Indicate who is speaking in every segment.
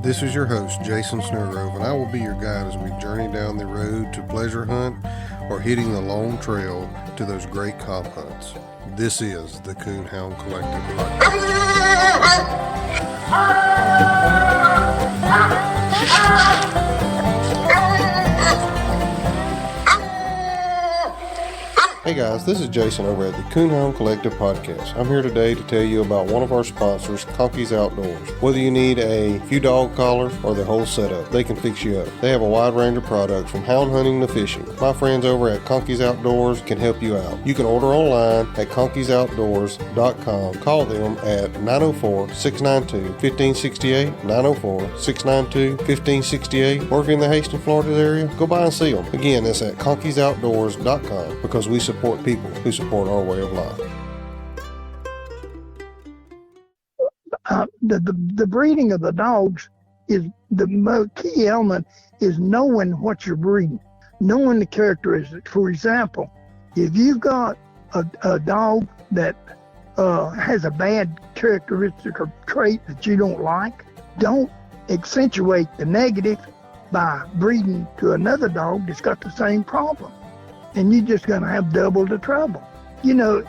Speaker 1: This is your host, Jason Snellgrove, and I will be your guide as we journey down the road to pleasure hunt or hitting the long trail to those great comp hunts. This is the Coonhound Collective podcast. Hey guys, this is Jason over at the Coonhound Collective podcast. I'm here today to tell you about one of our sponsors, Conky's Outdoors. Whether you need a few dog collars or the whole setup, they can fix you up. They have a wide range of products from hound hunting to fishing. My friends over at Conky's Outdoors can help you out. You can order online at conkysoutdoors.com. Call them at 904-692-1568, 904-692-1568, or if you're in the Hastings, Florida area, go by and see them. Again, that's at conkysoutdoors.com because we support people who support our way of life.
Speaker 2: The breeding of the dogs is the most key element is knowing what you're breeding, knowing the characteristics. For example, if you've got a dog that has a bad characteristic or trait that you don't like, don't accentuate the negative by breeding to another dog that's got the same problem. And you're just going to have double the trouble. You know,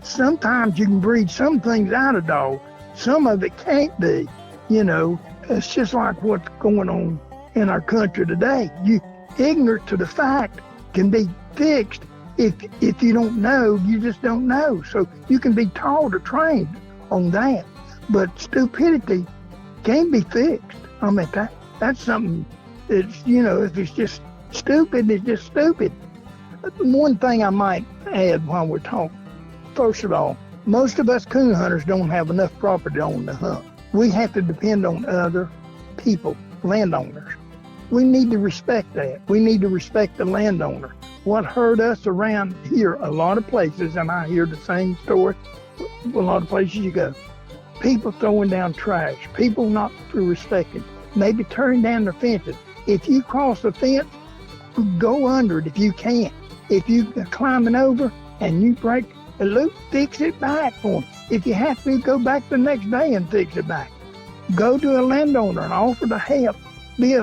Speaker 2: sometimes you can breed some things out of dogs. Some of it can't be. You know, it's just like what's going on in our country today. You ignorant to the fact can be fixed. If you don't know, you just don't know. So you can be taught or trained on that. But stupidity can't be fixed. I mean, that's something that's, you know, if it's just stupid, it's just stupid. One thing I might add while we're talking, first of all, most of us coon hunters don't have enough property on the hunt. We have to depend on other people, landowners. We need to respect that. We need to respect the landowner. What hurt us around here, a lot of places, and I hear the same story, a lot of places you go, people throwing down trash, people not respecting, maybe tearing down their fences. If you cross the fence, go under it if you can. If you're climbing over and you break a loop, fix it back for them. If you have to, go back the next day and fix it back. Go to a landowner and offer to help. Be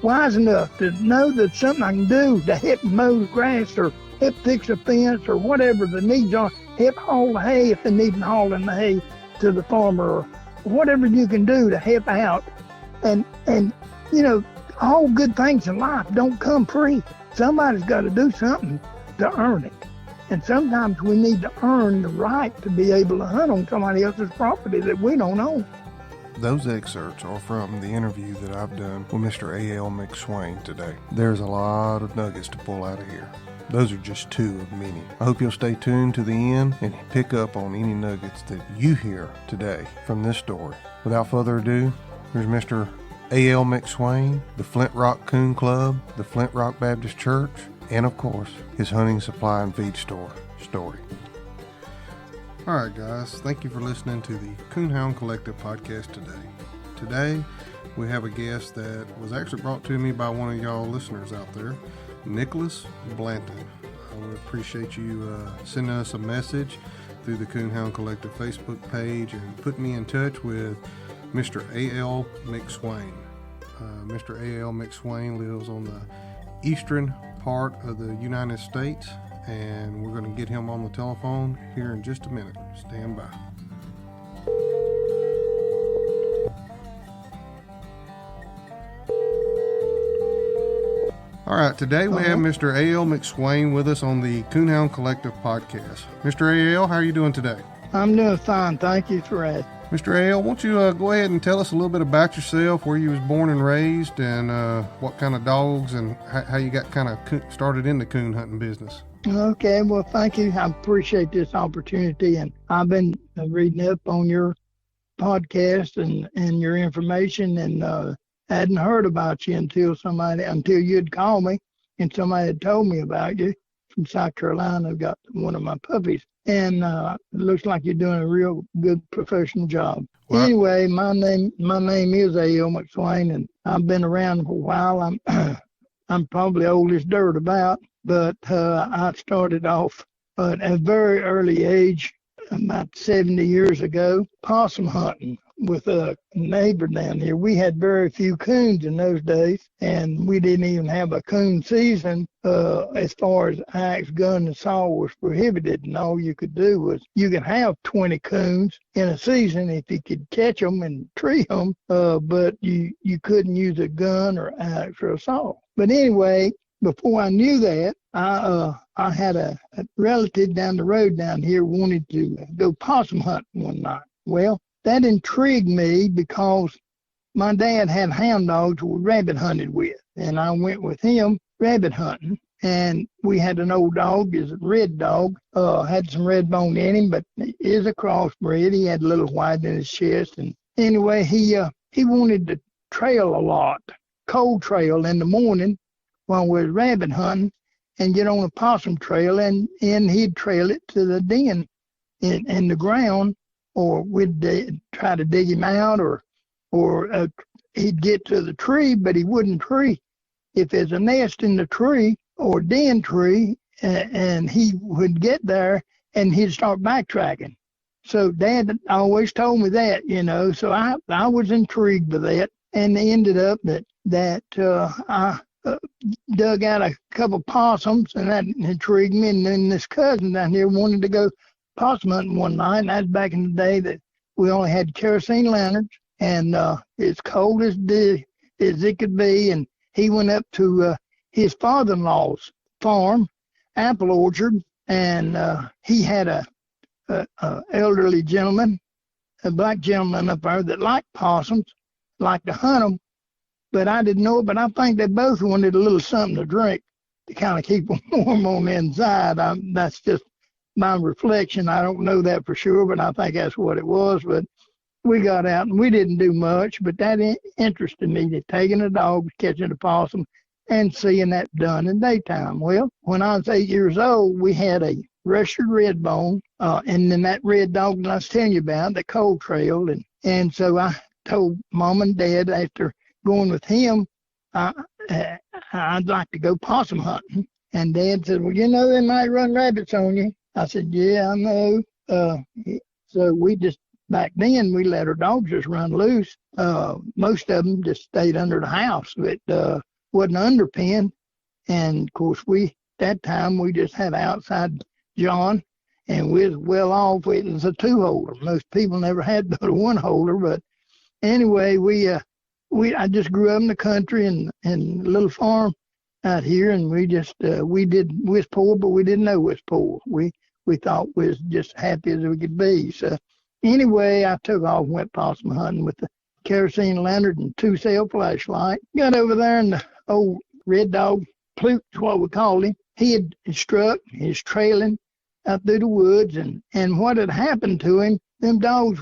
Speaker 2: wise enough to know that something I can do to help mow the grass or help fix a fence or whatever the needs are. Help haul the hay if they need hauling the hay to the farmer or whatever you can do to help out. And you know, all good things in life don't come free. Somebody's got to do something to earn it. And sometimes we need to earn the right to be able to hunt on somebody else's property that we don't own.
Speaker 1: Those excerpts are from the interview that I've done with Mr. L McSwain today. There's a lot of nuggets to pull out of here. Those are just two of many. I hope you'll stay tuned to the end and pick up on any nuggets that you hear today from this story. Without further ado, here's Mr. L McSwain, the Flint Rock Coon Club, the Flint Rock Baptist Church, and of course, his hunting supply and feed store story. All right, guys, thank you for listening to the Coonhound Collective podcast today. Today, we have a guest that was actually brought to me by one of y'all listeners out there, Nicholas Blanton. I would appreciate you sending us a message through the Coonhound Collective Facebook page and putting me in touch with Mr. L McSwain. Mr. L McSwain lives on the eastern part of the United States, and we're going to get him on the telephone here in just a minute. Stand by. All right, today we have Mr. L McSwain with us on the Coonhound Collective podcast. Mr. Al, how are you doing today?
Speaker 2: I'm doing fine. Thank you for asking.
Speaker 1: Mr. Al, won't you go ahead and tell us a little bit about yourself, where you was born and raised, and what kind of dogs and how you got kind of started in the coon hunting business?
Speaker 2: Okay, well, thank you. I appreciate this opportunity, and I've been reading up on your podcast and your information, and hadn't heard about you until you'd called me, and somebody had told me about you from South Carolina. I've got one of my puppies. And it looks like you're doing a real good professional job. Well, anyway, my name is L McSwain, and I've been around for a while. I'm probably old as dirt about, but I started off at a very early age, about 70 years ago, possum hunting. with a neighbor down here. We had very few coons in those days, and we didn't even have a coon season as far as axe, gun, and saw was prohibited. And all you could do was you could have 20 coons in a season if you could catch them and tree them, but you couldn't use a gun or axe or a saw. But anyway, before I knew that, I had a relative down the road down here wanted to go possum hunting one night. Well, that intrigued me because my dad had hound dogs we rabbit hunted with, and I went with him rabbit hunting. And we had an old dog, is a red dog, had some red bone in him, but is a crossbred. He had a little white in his chest. And anyway, he wanted to trail a lot, cold trail in the morning while we was rabbit hunting, and get on a possum trail, and he'd trail it to the den in the ground, or we'd try to dig him out, or he'd get to the tree, but he wouldn't tree. If there's a nest in the tree or den tree, and he would get there, and he'd start backtracking. So Dad always told me that, so I was intrigued by that, and it ended up that I dug out a couple possums, and that intrigued me. And then this cousin down here wanted to go possum hunting one night, and that's back in the day that we only had kerosene lanterns, and it's cold as it could be. And he went up to his father-in-law's farm, apple orchard, and he had a elderly gentleman, a black gentleman up there that liked possums, liked to hunt them. But I didn't know it, but I think they both wanted a little something to drink to kind of keep them warm on the inside. That's just my reflection. I don't know that for sure, but I think that's what it was. But we got out, and we didn't do much, but that interested me, taking a dog, catching a possum, and seeing that done in daytime. Well, when I was 8 years old, we had a registered red bone, and then that red dog that I was telling you about, the cold trail. And so I told Mom and Dad after going with him, I'd like to go possum hunting. And Dad said, well, they might run rabbits on you. I said, yeah, I know. So we just, back then, we let our dogs just run loose. Most of them just stayed under the house. It wasn't underpinned. And, of course, that time we just had outside John, and we was well off. It was a two-holder. Most people never had but a one-holder. But anyway, I just grew up in the country and a little farm out here, and we was poor, but we didn't know we was poor. We thought we was just happy as we could be. So anyway, I took off and went possum hunting with the kerosene lantern and 2-cell flashlight. Got over there, and the old red dog, Pluke is what we called him, he had struck, he was trailing out through the woods, and what had happened to him, them dogs,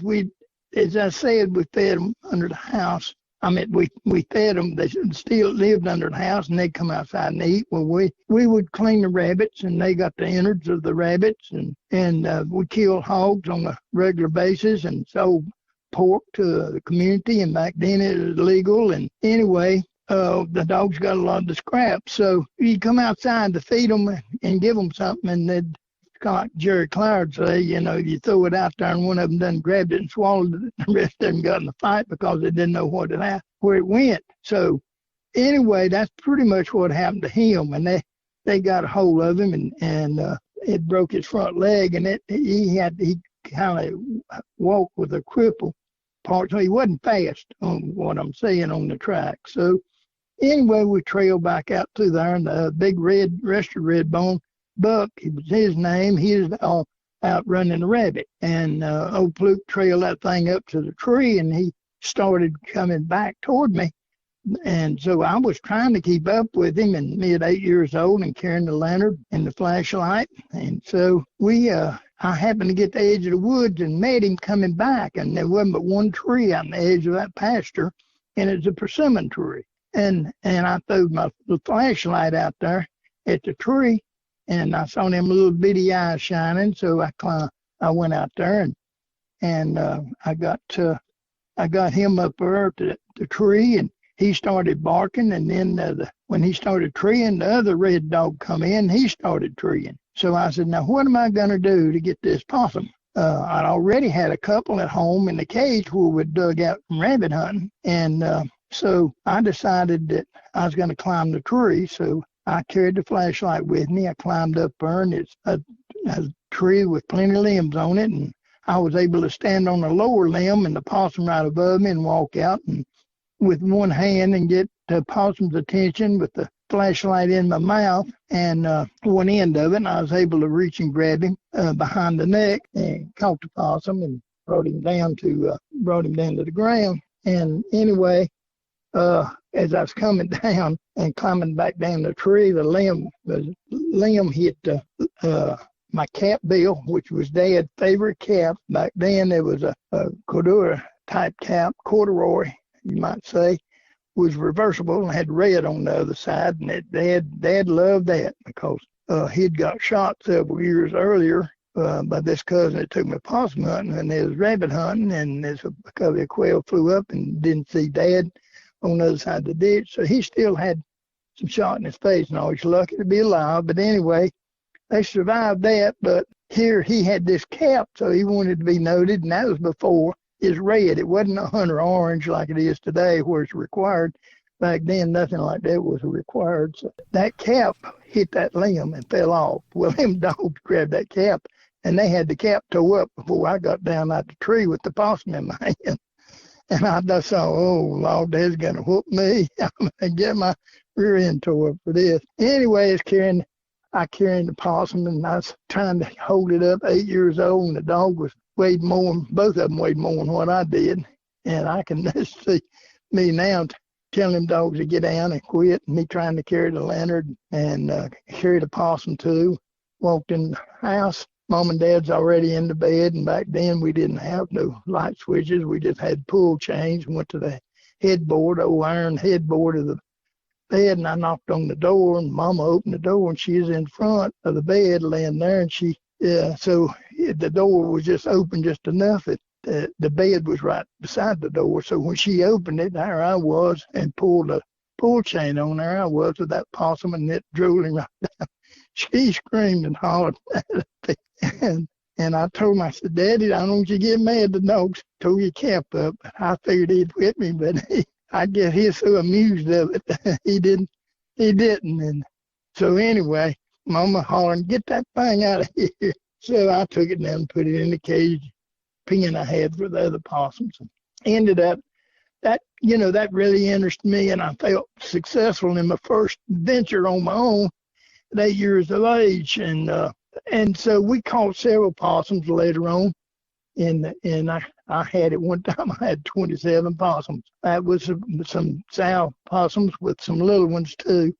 Speaker 2: as I said, we fed them under the house. I mean, we fed them. They still lived under the house, and they'd come outside and eat. Well, we would clean the rabbits, and they got the innards of the rabbits, and we killed hogs on a regular basis and sold pork to the community. And back then it was legal. And anyway, the dogs got a lot of the scraps. So you come outside to feed them and give them something, and they'd, like Jerry Cloud say, you throw it out there and one of them done grabbed it and swallowed it. The rest of them got in the fight because they didn't know where it went. So anyway, that's pretty much what happened to him. And they got a hold of him, and it broke his front leg, and he kind of walked with a cripple part. So he wasn't fast on what I'm saying on the track. So anyway, we trailed back out through there, and the big registered red bone Buck, it was his name. He was out running the rabbit. And old Pluke trailed that thing up to the tree, and he started coming back toward me. And so I was trying to keep up with him, and me at 8 years old and carrying the lantern and the flashlight. And so I happened to get to the edge of the woods and met him coming back, and there wasn't but one tree on the edge of that pasture, and it's a persimmon tree. And I threw my flashlight out there at the tree, and I saw them little bitty eyes shining. So I went out there, and I got him up there to the tree, and he started barking. And then when he started treeing, the other red dog come in. He started treeing. So I said, now what am I going to do to get this possum? I'd already had a couple at home in the cage where we dug out from rabbit hunting. And so I decided that I was going to climb the tree. So I carried the flashlight with me. I climbed up there, and it's a tree with plenty of limbs on it. And I was able to stand on the lower limb and the possum right above me and walk out and with one hand and get the possum's attention with the flashlight in my mouth and one end of it. And I was able to reach and grab him behind the neck and caught the possum and brought him down to the ground. And anyway, as I was coming down and climbing back down the tree, the limb hit my cap bill, which was Dad's favorite cap. Back then, there was a Cordura type cap, corduroy, you might say, was reversible and had red on the other side. And Dad loved that because he'd got shot several years earlier by this cousin that took me possum hunting, and there was rabbit hunting, and this because the quail flew up and didn't see Dad on the other side of the ditch. So he still had some shot in his face, and I was lucky to be alive. But anyway, they survived that. But here he had this cap, so he wanted to be noted, and that was before it's red. It wasn't a hunter orange like it is today where it's required. Back then, nothing like that was required. So that cap hit that limb and fell off. Well, them dogs grabbed that cap, and they had the cap tore up before I got down out the tree with the possum in my hand. And I just thought, oh, Lord, Dad's going to whoop me. I'm going to get my rear end tore up for this. Anyway, I carried the possum, and I was trying to hold it up, 8 years old, and the dog weighed more, both of them weighed more than what I did. And I can just see me now telling them dogs to get down and quit, and me trying to carry the lantern and carry the possum too. Walked in the house. Mom and Dad's already in the bed, and back then we didn't have no light switches. We just had pull chains. Went to the headboard, old iron headboard of the bed, and I knocked on the door, and Mama opened the door, and she was in front of the bed laying there, and so the door was just open just enough that the bed was right beside the door. So when she opened it, there I was, and pulled a pull chain on there. I was with that possum, and it drooling right down. She screamed and hollered and I told him, I said, Daddy, I don't want you to get mad. The dog tore your cap up. I figured he'd whip me, but I guess he's so amused of it. He didn't. And so anyway, Mama hollering, get that thing out of here. So I took it down and put it in the cage, pen I had for the other possums. And ended up, that really interested me, and I felt successful in my first venture on my own at 8 years of age. And so we caught several possums later on. And I had at one time, I had 27 possums. That was some sow possums with some little ones too,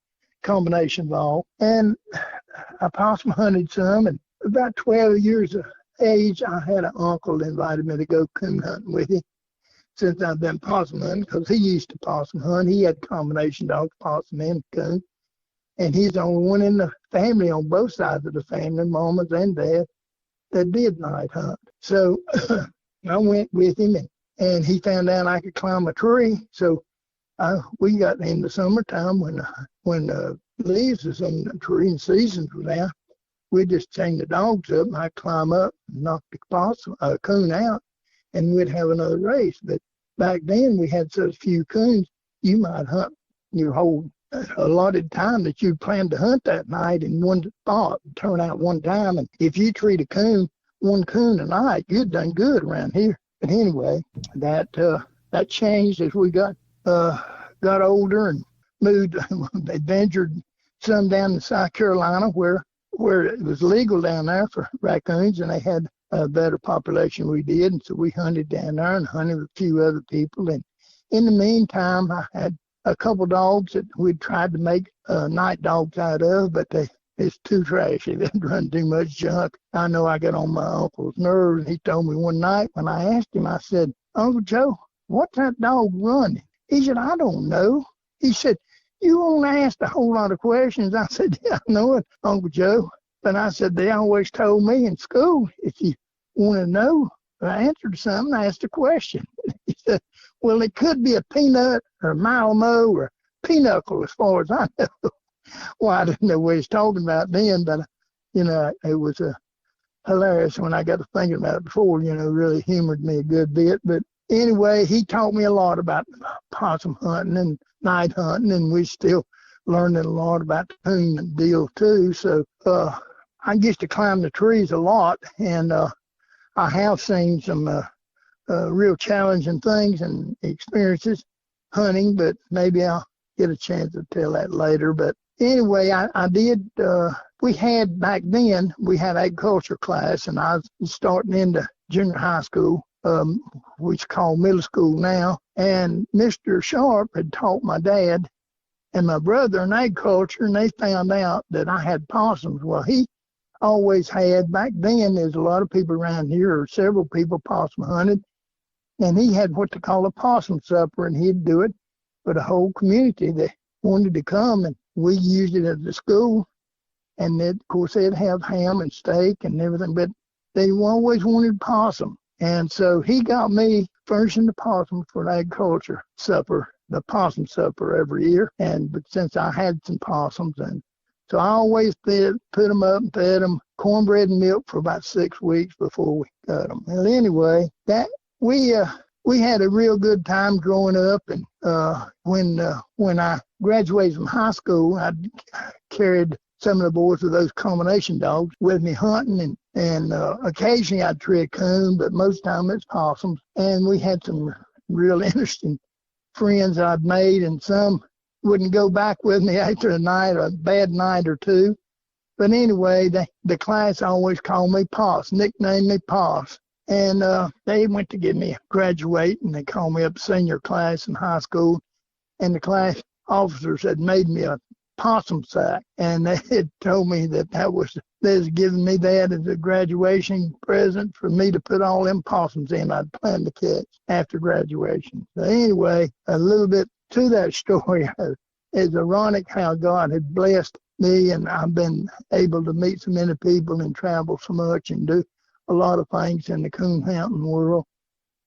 Speaker 2: combination of all. And I possum hunted some, and about 12 years of age, I had an uncle that invited me to go coon hunting with him since I've been possum hunting, because he used to possum hunt. He had combination dogs, possum and coon. And he's the only one in the family on both sides of the family, mamas and dad, that did night hunt. So I went with him, and he found out I could climb a tree. So we got in the summertime when leaves was on the tree and seasons were out. We'd just chain the dogs up, and I'd climb up and knock the coon out, and we'd have another race. But back then we had such few coons, you might hunt your whole allotted time that you planned to hunt that night in one spot, turn out one time. And if you treat one coon a night, you'd done good around here. But anyway, that changed as we got older and moved, adventured some down to South Carolina where it was legal down there for raccoons, and they had a better population we did. And so we hunted down there and hunted with a few other people. And in the meantime, I had a couple dogs that we'd tried to make night dogs out of, but it's too trashy. They'd run too much junk. I know I got on my uncle's nerves. He told me one night when I asked him, I said, Uncle Joe, what's that dog running? He said, I don't know. He said, you won't ask a whole lot of questions. I said, yeah, I know it, Uncle Joe. But I said, they always told me in school, if you want to know the answer to something, ask a question. He said, well, it could be a peanut or a Malmo or pinochle as far as I know. Well, I didn't know what he was talking about then, but, it was hilarious when I got to thinking about it before, really humored me a good bit. But anyway, he taught me a lot about possum hunting and night hunting, and we still learning a lot about the coon deal too. So I used to climb the trees a lot, and I have seen some real challenging things and experiences hunting, but maybe I'll get a chance to tell that later. But anyway, I did, back then, we had agriculture class, and I was starting into junior high school, which is called middle school now. And Mr. Sharp had taught my dad and my brother in agriculture, and they found out that I had possums. Well, he always had, back then, there's a lot of people around here, or several people possum hunted, and he had what they call a possum supper, and he'd do it for the whole community that wanted to come, and we used it at the school. And then, of course, they'd have ham and steak and everything, but they always wanted possum. And so he got me furnishing the possum for the agriculture supper, the possum supper every year. But since I had some possums, and so I always put them up and fed them cornbread and milk for about 6 weeks before we cut them. Well, anyway, that we had a real good time growing up. And when I graduated from high school, I carried some of the boys with those combination dogs with me hunting, and occasionally I'd tree coon, but most of the time it's possums. And we had some real interesting friends I'd made, and some wouldn't go back with me after a bad night or two. But anyway, the class always called me Poss, nicknamed me Poss. And they went to get me graduate, and they called me up senior class in high school. And the class officers had made me a possum sack, and they had told me they was giving me that as a graduation present for me to put all them possums in I'd planned to catch after graduation. So anyway, a little bit to that story. It's ironic how God had blessed me, and I've been able to meet so many people and travel so much and do a lot of things in the coon hunting world,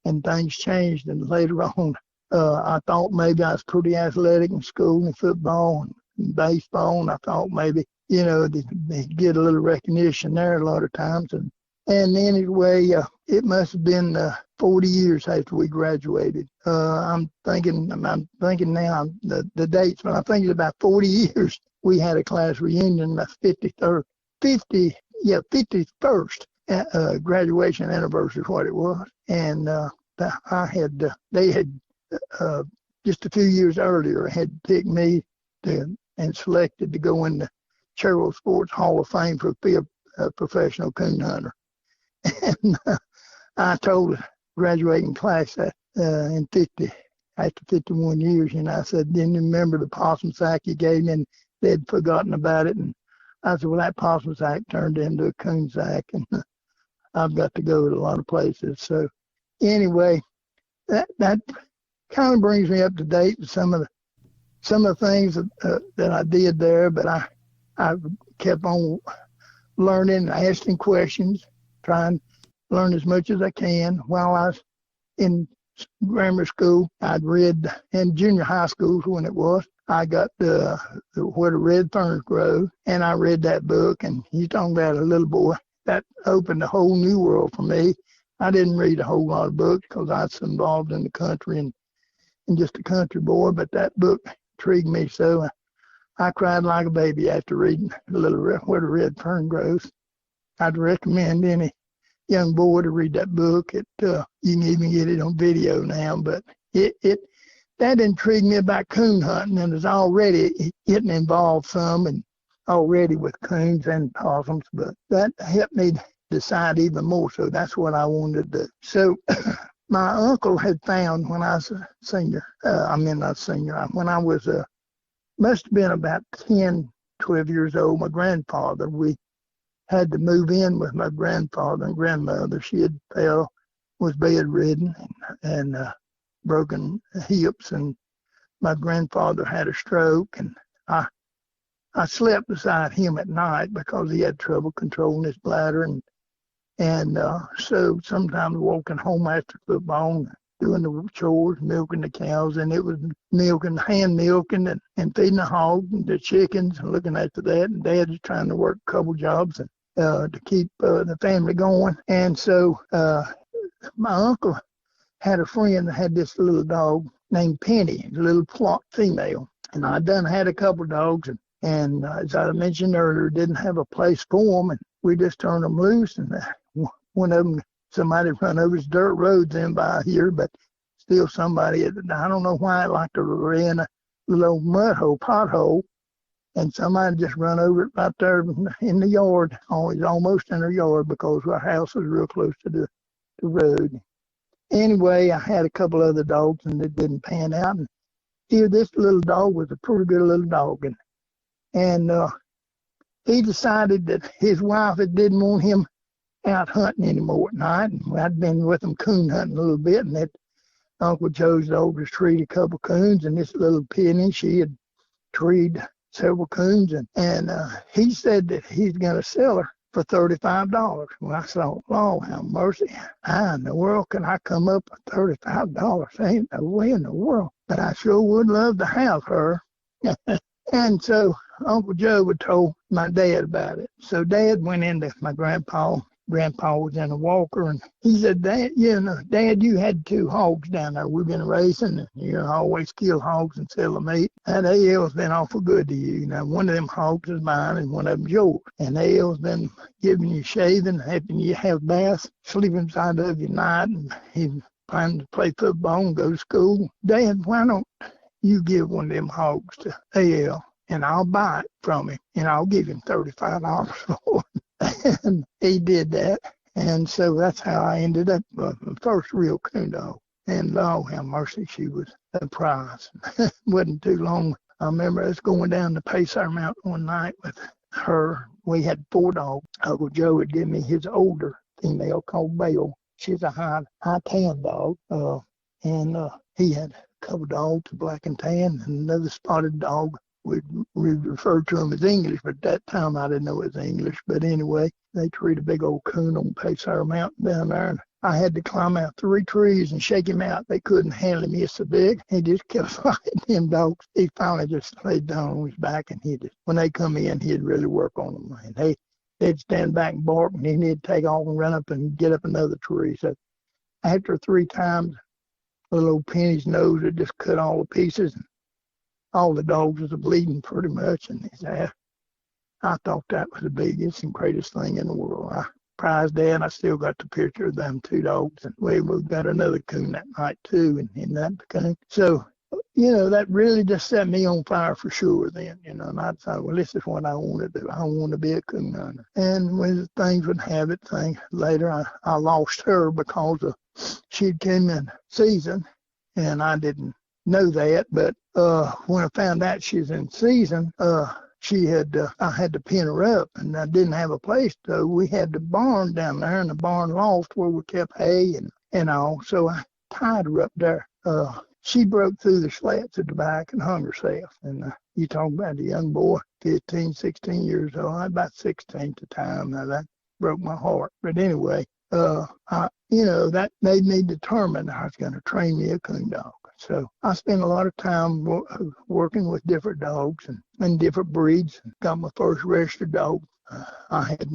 Speaker 2: and things changed. And later on, I thought maybe I was pretty athletic in school and football and baseball, and I thought maybe, they get a little recognition there a lot of times. And anyway, it must have been 40 years after we graduated. I'm thinking now the dates, but I think it's about 40 years. We had a class reunion, my 51st graduation anniversary is what it was. And they had just a few years earlier had picked me and selected to go in the Charitable Sports Hall of Fame for be a professional coon hunter. And I told the graduating class that after 51 years, I said, didn't you remember the possum sack you gave me? And they'd forgotten about it. And I said, well, that possum sack turned into a coon sack, and I've got to go to a lot of places. So anyway, that kind of brings me up to date with some of the things that I did there, but I kept on learning, asking questions, trying to learn as much as I can. While I was in grammar school, I'd read, in junior high school when it was, I got Where the Red Ferns Grow, and I read that book, and he's talking about a little boy. That opened a whole new world for me. I didn't read a whole lot of books because I was involved in the country and just a country boy, but that book intrigued me so. I cried like a baby after reading Where the Red Fern Grows. I'd recommend any young boy to read that book. You can even get it on video now, but that intrigued me about coon hunting, and is already getting involved some and already with coons and possums, but that helped me decide even more. So that's what I wanted to do. So my uncle had found when I was a senior, when I was must have been about 10, 12 years old, my grandfather, we had to move in with my grandfather and grandmother. She was bedridden and broken hips, and my grandfather had a stroke, and I slept beside him at night because he had trouble controlling his bladder, and so sometimes walking home after football, doing the chores, milking the cows, and it was hand milking and feeding the hogs and the chickens and looking after that. And Dad was trying to work a couple jobs, to keep the family going. And so my uncle had a friend that had this little dog named Penny, a little plot female. And I done had a couple of dogs, and as I mentioned earlier, didn't have a place for them, and we just turned them loose. And one of them, somebody run over his dirt roads in by here, but still somebody, I don't know why, liked to run a little old mud hole, pothole, and somebody just run over it right there in the yard, always almost in her yard, because our house was real close to the road. Anyway, I had a couple other dogs, and it didn't pan out. And here, this little dog was a pretty good little dog, and he decided that his wife didn't want him out hunting anymore at night. And I'd been with him coon hunting a little bit, and that Uncle Joe's dog was treed a couple coons, and this little Penny, she had treed several coons, and he said that he's going to sell her for $35. Well, I thought, Lord, have mercy. How in the world can I come up with $35? Ain't no way in the world. But I sure would love to have her. And so Uncle Joe would told my dad about it. So Dad went into my grandpa. Grandpa was in a walker, and he said, Dad, you had 2 hogs down there. We've been raising, and you always kill hogs and sell the meat. And AL's been awful good to you. Now, one of them hogs is mine, and one of them's yours. And AL's been giving you shaving, helping you have baths, sleeping beside of you at night, and he's planning to play football and go to school. Dad, why don't you give one of them hogs to AL, and I'll buy it from him, and I'll give him $35 for it. And he did that, and so that's how I ended up the first real coon dog. And Lord have mercy, she was a prize. Wasn't too long. I remember us going down to Pacer Mountain one night with her. We had 4 dogs. Uncle Joe would give me his older female called Belle. She's a high tan dog, and he had a couple dogs, black and tan, and another spotted dog. We referred to him as English, but at that time I didn't know it was English. But anyway, they treated a big old coon on Pacer Mountain down there, and I had to climb out 3 trees and shake him out. They couldn't handle him. He's so big. He just kept fighting them dogs. He finally just laid down on his back, and when they come in, he'd really work on them. And they'd stand back and bark, and then he'd take off and run up and get up another tree. So after 3 times, little old Penny's nose had just cut all to pieces, and all the dogs was bleeding pretty much, and I thought that was the biggest and greatest thing in the world. I prized Dad. I still got the picture of them 2 dogs, and we got another coon that night too, and that became so. That really just set me on fire for sure then. And I thought, well, this is what I want to do. I want to be a coon hunter. And when things would have it, later I lost her because she came in season, and I didn't know that, but when I found out she was in season, I had to pin her up, and I didn't have a place. So we had the barn down there, and the barn loft where we kept hay and all. So I tied her up there. She broke through the slats at the back and hung herself. And you talk about a young boy, 15, 16 years old. I was about 16 at the time. Now that broke my heart. But anyway, that made me determined I was going to train me a coon dog. So I spent a lot of time working with different dogs and different breeds. Got my first registered dog. I had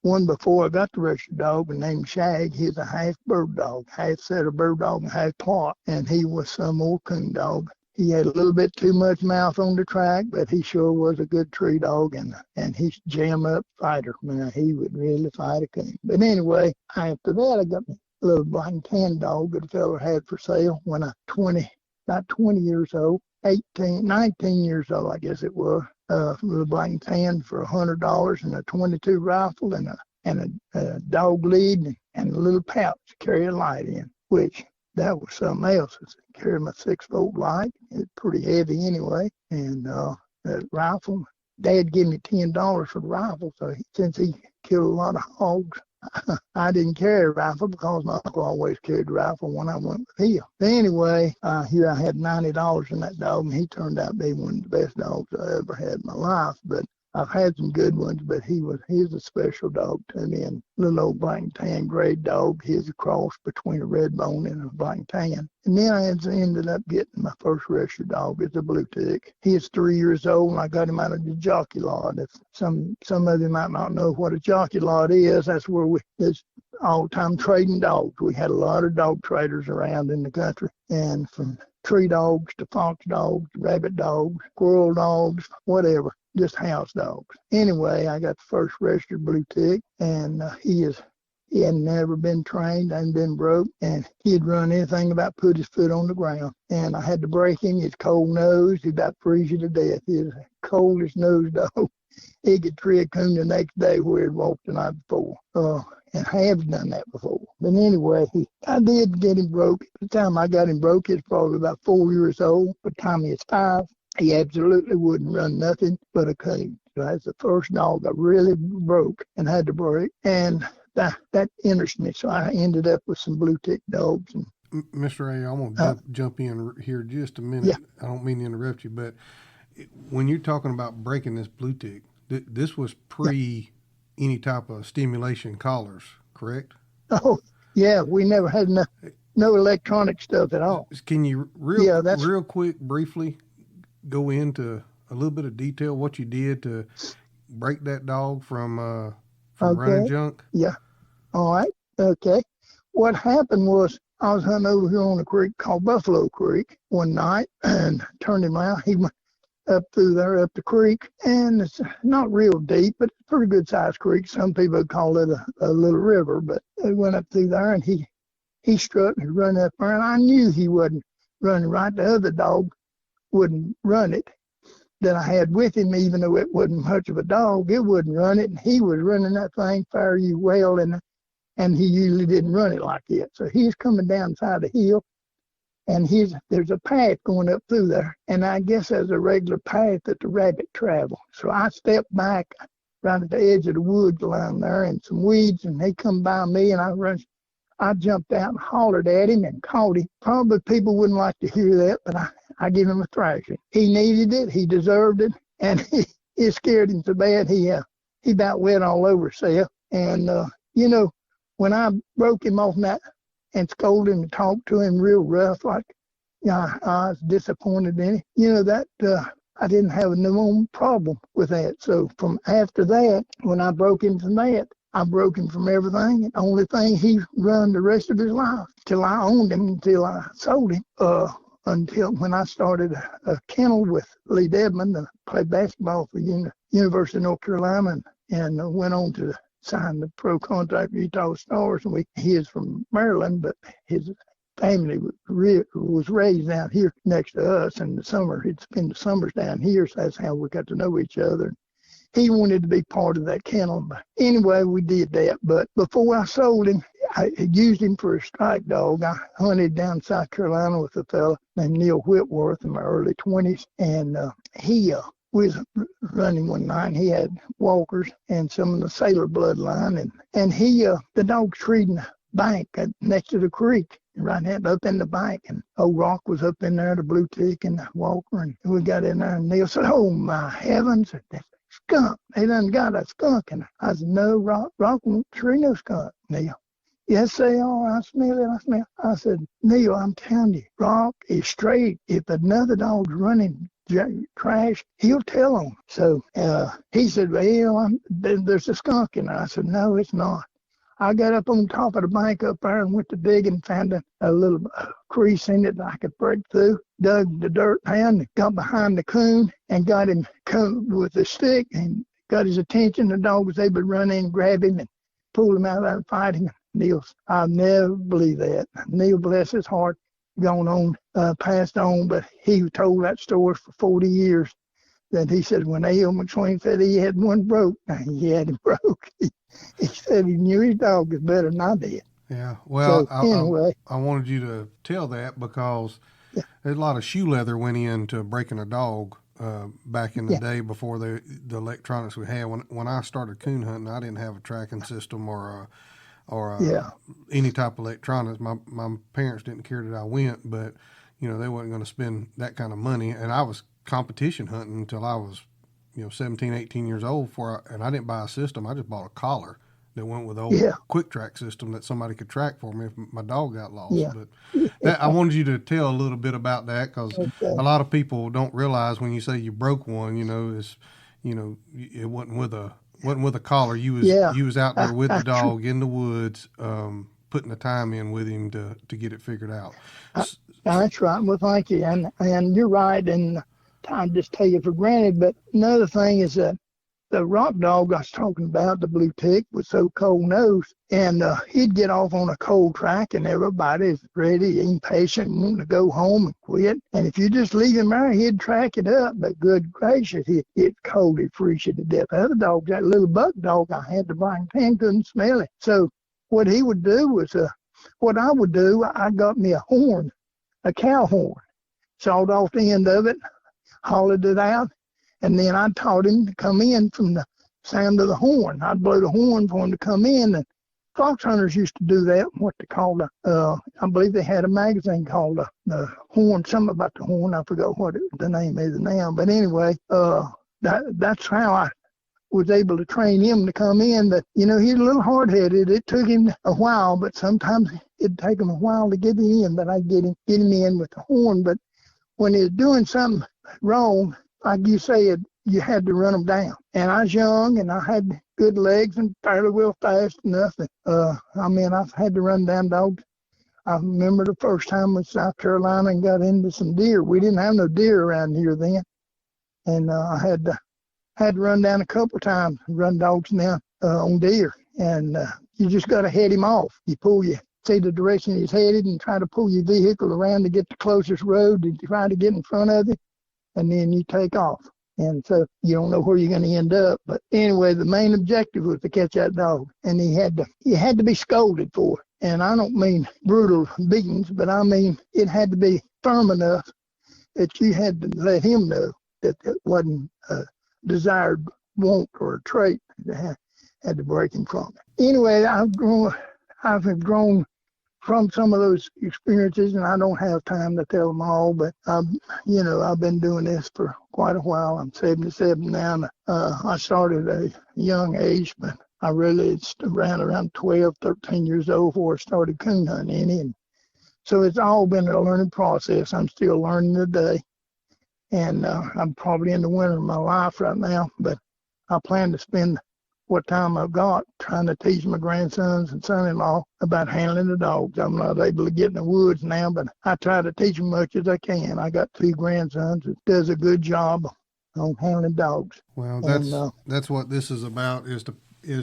Speaker 2: one before I got the registered dog named Shag. He's a half bird dog, half setter bird dog and half plot. And he was some old coon dog. He had a little bit too much mouth on the track, but he sure was a good tree dog, and he's jam-up fighter. Man, he would really fight a coon. But anyway, after that, I got a little black and tan dog that a fella had for sale when I was about 20 years old, 19 years old, I guess it was. A little black and tan for $100 and a .22 rifle and a dog lead and a little pouch to carry a light in, which that was something else. I carried my 6-volt light. It's pretty heavy anyway. And that rifle, Dad gave me $10 for the rifle. So since he killed a lot of hogs, I didn't carry a rifle because my uncle always carried the rifle when I went with him. But anyway, here I had $90 in that dog, and he turned out to be one of the best dogs I ever had in my life. But I've had some good ones, but he's a special dog to me. And little old black and tan gray dog. He's a cross between a red bone and a black and tan. And then I ended up getting my first rescue dog. It's a blue tick. He is 3 years old, and I got him out of the jockey lot. If some of you might not know what a jockey lot is, that's where it's all-time trading dogs. We had a lot of dog traders around in the country, and from tree dogs to fox dogs, rabbit dogs, squirrel dogs, whatever, just house dogs. Anyway, I got the first registered blue tick, and he had never been trained and been broke, and he'd run anything about put his foot on the ground. And I had to break him. He's cold-nosed. He'd about freeze you to death. He's the coldest nosed dog. He could tree a coon the next day where he'd walked the night before. And I have done that before. But anyway, I did get him broke. By the time I got him broke, he was probably about 4 years old. By the time he was 5, he absolutely wouldn't run nothing but a coon. So that's the first dog I really broke and had to break. And that interested me. So I ended up with some blue tick dogs. And
Speaker 1: Mr. A, I'm going to jump in here just a minute.
Speaker 2: Yeah.
Speaker 1: I don't mean to interrupt you, but when you're talking about breaking this blue tick, this was pre any type of stimulation collars, correct?
Speaker 2: Oh, yeah, we never had no electronic stuff at all.
Speaker 1: Can you real quick, briefly go into a little bit of detail what you did to break that dog from running junk?
Speaker 2: Yeah. All right. Okay. What happened was I was hunting over here on a creek called Buffalo Creek one night and turned him out. He went up through there, up the creek, and it's not real deep, but it's a pretty good sized creek. Some people call it a little river, but he went up through there and he struck and run up there, and I knew he wasn't running right. The other dog wouldn't run it that I had with him, even though it wasn't much of a dog, it wouldn't run it, and he was running that thing fare you well, and he usually didn't run it like that. So he's coming down side the hill, and there's a path going up through there, and I guess there's a regular path that the rabbit travel. So I stepped back right at the edge of the woods line there and some weeds, and they come by me, and I jumped out and hollered at him and caught him. Probably people wouldn't like to hear that, but I give him a thrashing. He needed it, he deserved it, and it scared him so bad he about wet all over himself. And when I broke him off that and scolded him and talked to him real rough, like, I was disappointed in him. That I didn't have no problem with that. So from after that, when I broke him from that, I broke him from everything. And the only thing he run the rest of his life till I owned him, until I sold him, until when I started a kennel with Lee Dedman, played basketball for University of North Carolina, and went on to sign the pro contract with Utah Stars. And he is from Maryland, but his family was raised down here next to us. In the summer, he'd spend the summers down here, so that's how we got to know each other. He wanted to be part of that kennel. But anyway, we did that. But before I sold him, I used him for a strike dog. I hunted down South Carolina with a fella named Neil Whitworth in my early 20s, and he was running one night, and he had walkers and some of the sailor bloodline, and the dog treed in the bank next to the creek, right up in the bank, and old Rock was up in there, the blue tick and the walker, and we got in there, and Neil said, "Oh my heavens, that's a skunk. They done got a skunk." And I said, "No, Rock won't tree no skunk, Neil." "Yes, they are. I smell it. I said, "Neil, I'm telling you, Rock is straight. If another dog's running trash, he'll tell on." So he said, "Well, there's a skunk in there." I said, "No, it's not." I got up on top of the bank up there and went to dig and found a little crease in it that I could break through. Dug the dirt down, got behind the coon, and got him with a stick and got his attention. The dog was able to run in, grab him, and pull him out there and fight him. I'll never believe that. Neil, bless his heart, gone on, passed on, but he told that story for 40 years. That he said when L McSwain said he had one broke, he had him broke. He said he knew his dog was better than I did.
Speaker 1: Yeah, well,
Speaker 2: so, anyway.
Speaker 1: I wanted you to tell that because there's a lot of shoe leather went into breaking a dog back in the day before the electronics we had. When I started coon hunting, I didn't have a tracking system or any type of electronics. My parents didn't care that I went, but they wasn't going to spend that kind of money. And I was competition hunting until I was 17, 18 years old and I didn't buy a system. I just bought a collar that went with the old
Speaker 2: Yeah.
Speaker 1: quick track system that somebody could track for me if my dog got lost.
Speaker 2: Yeah.
Speaker 1: But I wanted you to tell a little bit about that, because a lot of people don't realize when you say you broke one, it wasn't with a collar. You was out there with the dog in the woods, putting the time in with him to get it figured out.
Speaker 2: That's right. Well, thank you. And you're right. And I just take it for granted. But another thing is that the rock dog I was talking about, the blue tick, was so cold-nosed, and he'd get off on a cold track, and everybody's ready, impatient, wanting to go home and quit. And if you just leave him there, he'd track it up. But good gracious, he'd get cold, he'd freeze you to death. Other dogs, that little buck dog I had to bring him, couldn't smell it. So what he would do was, what I would do, I got me a horn, a cow horn, sawed off the end of it, hollowed it out, and then I taught him to come in from the sound of the horn. I'd blow the horn for him to come in. And fox hunters used to do that, what they called I believe they had a magazine called the horn, something about the horn. I forgot what the name is now. But anyway, that's how I was able to train him to come in. But, he's a little hard-headed. It took him a while, but sometimes it'd take him a while to get in. But I'd get him in with the horn. But when he was doing something wrong, like you said, you had to run them down. And I was young, and I had good legs and fairly well fast enough. I've had to run down dogs. I remember the first time in South Carolina and got into some deer. We didn't have no deer around here then. And I had to run down a couple of times, run dogs down on deer. And you just got to head him off. See the direction he's headed and try to pull your vehicle around to get the closest road to try to get in front of it. And then you take off. And so you don't know where you're going to end up. But anyway, the main objective was to catch that dog. And he had to be scolded for it. And I don't mean brutal beatings, but I mean it had to be firm enough that you had to let him know that it wasn't a desired want or a trait. Had to break him from it. Anyway, I've grown from some of those experiences, and I don't have time to tell them all, but I've been doing this for quite a while. I'm 77 now. I started at a young age, but I really ran around 12, 13 years old before I started coon hunting. And so it's all been a learning process. I'm still learning today, and I'm probably in the winter of my life right now, but I plan to spend what time I've got trying to teach my grandsons and son-in-law about handling the dogs. I'm not able to get in the woods now, but I try to teach them much as I can. I got 2 grandsons that does a good job on handling dogs.
Speaker 1: Well, that's what this is about, is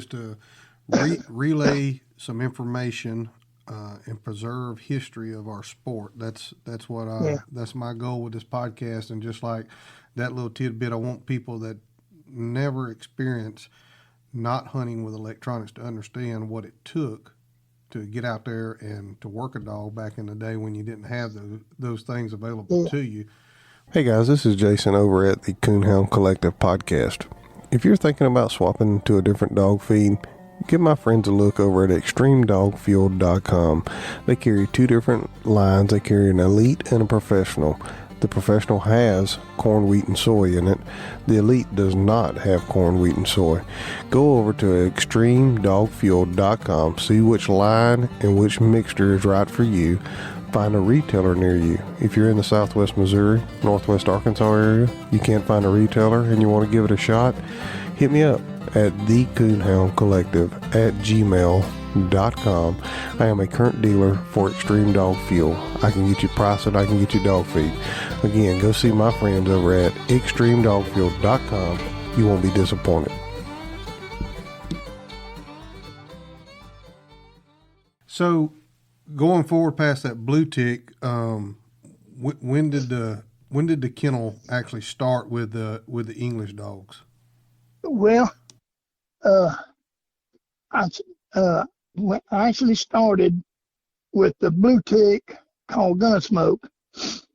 Speaker 1: to relay some information and preserve history of our sport. That's my goal with this podcast. And just like that little tidbit, I want people that never experience not hunting with electronics to understand what it took to get out there and to work a dog back in the day when you didn't have those things available to you.
Speaker 3: Hey guys, this is Jason over at the Coonhound Collective podcast. If you're thinking about swapping to a different dog feed, give my friends a look over at extremedogfuel.com. They carry 2 different lines. They carry an elite and a professional. The professional has corn, wheat, and soy in it. The elite does not have corn, wheat, and soy. Go over to extremedogfuel.com, see which line and which mixture is right for you. Find a retailer near you. If you're in the southwest Missouri, northwest Arkansas area, you can't find a retailer and you want to give it a shot, hit me up at thecoonhoundcollective@gmail.com. I am a current dealer for Extreme Dog Fuel. I can get you pricing, I can get you dog feed. Again, go see my friends over at extremedogfuel.com. You won't be disappointed.
Speaker 1: So, going forward past that blue tick, when did the kennel actually start with the English dogs?
Speaker 2: Well, I actually started with the blue tick called Gunsmoke.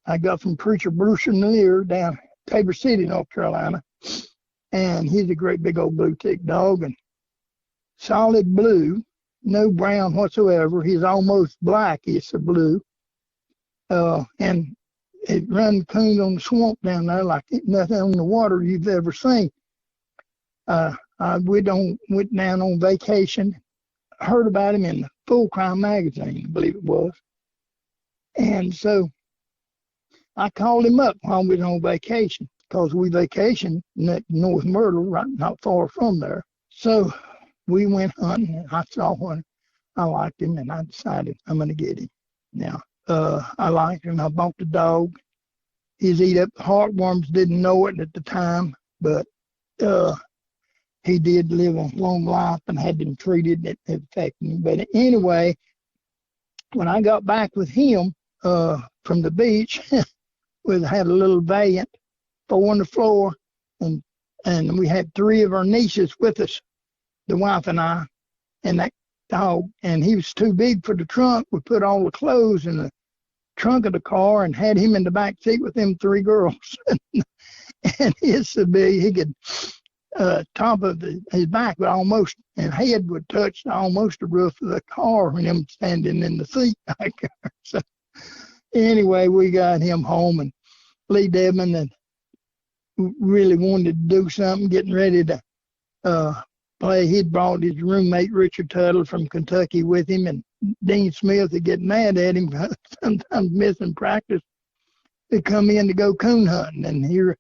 Speaker 2: I got from Preacher Bruce Neer down Tabor City, North Carolina. And he's a great big old blue tick dog, and solid blue, no brown whatsoever. He's almost black. It's a blue. And it run coon on the swamp down there like nothing on the water you've ever seen. went down on vacation, heard about him in the Full Crime magazine, I believe it was. And so I called him up while we was on vacation, because we vacationed in North Myrtle, right not far from there. So we went hunting, and I saw one. I liked him, and I decided I'm going to get him. Now, I liked him. I bought the dog. He's eat up heartworms, didn't know it at the time, but he did live a long life and had been treated. It affected him. But anyway, when I got back with him from the beach, we had a little Valiant 4 on the floor, and we had 3 of our nieces with us, the wife and I, and that dog. And he was too big for the trunk. We put all the clothes in the trunk of the car and had him in the back seat with them 3 girls. And it's so big, he could top of his back would almost, and head would touch almost the roof of the car when him standing in the seat back there. So anyway, we got him home, and Lee Debman and really wanted to do something, getting ready to play. He'd brought his roommate Richard Tuttle from Kentucky with him, and Dean Smith would get mad at him sometimes missing practice. They'd come in to go coon hunting, and here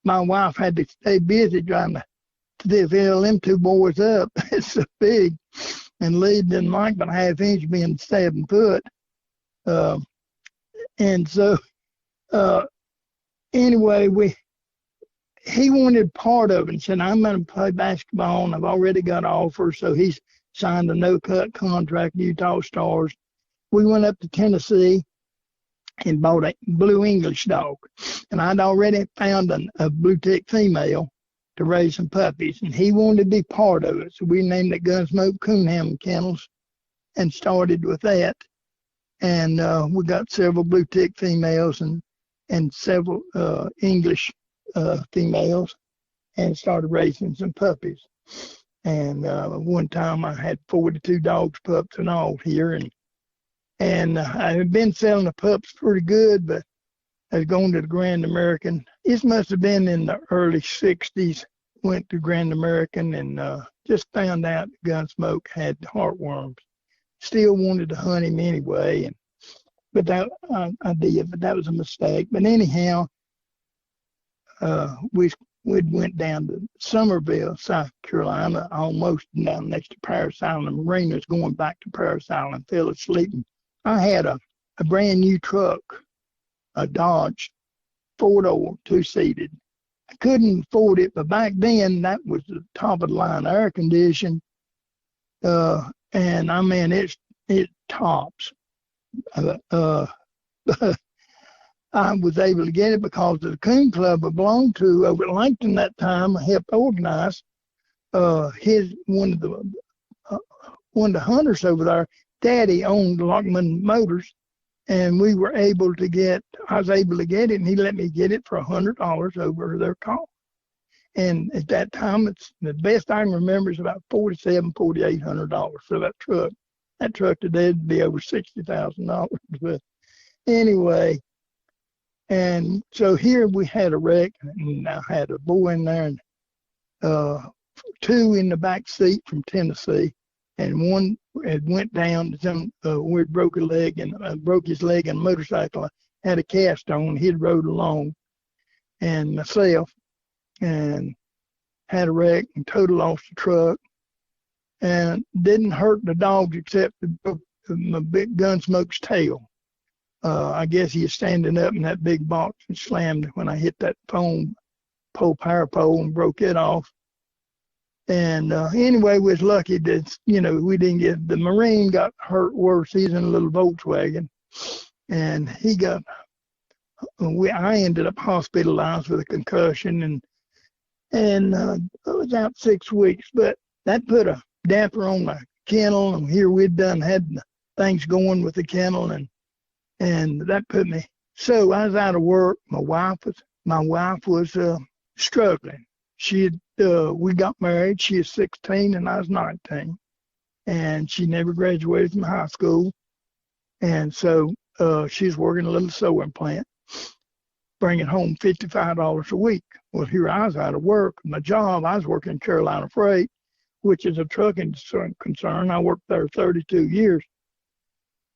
Speaker 2: my wife had to stay busy trying to fill them 2 boys up. It's so big, and Lee didn't like but a half inch being 7 foot. And so anyway, he wanted part of it and said, I'm going to play basketball, and I've already got an offer. So he's signed a no-cut contract, Utah Stars. We went up to Tennessee and bought a blue English dog. And I'd already found a blue tick female to raise some puppies, and he wanted to be part of it. So we named it Gunsmoke Coonhound Kennels and started with that. And we got several blue tick females and several English females, and started raising some puppies. And one time I had 42 dogs, pups, and all here. And I had been selling the pups pretty good, but I was going to the Grand American. This must have been in the early 60s. Went to Grand American and just found out Gunsmoke had heartworms. Still wanted to hunt him anyway, but that I did, but that was a mistake. But anyhow, we went down to Summerville, South Carolina, almost down next to Paris Island. The marinas going back to Paris Island, fell asleep. I had a brand new truck, a Dodge 4-door, 2-seated. I couldn't afford it, but back then that was the top of the line, air conditioned, and I mean it tops. I was able to get it because of the Coon Club I belonged to over at Langton that time. I helped organize. One of the hunters over there, Daddy owned Lockman Motors, and I was able to get it, and he let me get it for $100 over their cost. And at that time, it's the best I can remember is about $4,800 for that truck. That truck today would be over $60,000. But anyway, and so here we had a wreck, and I had a boy in there, and 2 in the back seat from Tennessee, and one had went down to where it broke a leg and broke his leg in a motorcycle. I had a cast on. He'd rode along, and myself, and had a wreck and total lost the truck, and didn't hurt the dogs except my big Gunsmoke's tail. I guess he was standing up in that big box and slammed when I hit that power pole and broke it off. And anyway, we was lucky that, we didn't get, the Marine got hurt worse. He's in a little Volkswagen, and I ended up hospitalized with a concussion, and I was out 6 weeks, but that put a damper on my kennel, and here we'd had things going with the kennel, and that put me, so I was out of work. My wife was struggling. We got married. She was 16 and I was 19, and she never graduated from high school. And so she's working a little sewing plant. bringing home $55 a week. Well, here I was out of work. My job, I was working Carolina Freight, which is a trucking concern. I worked there 32 years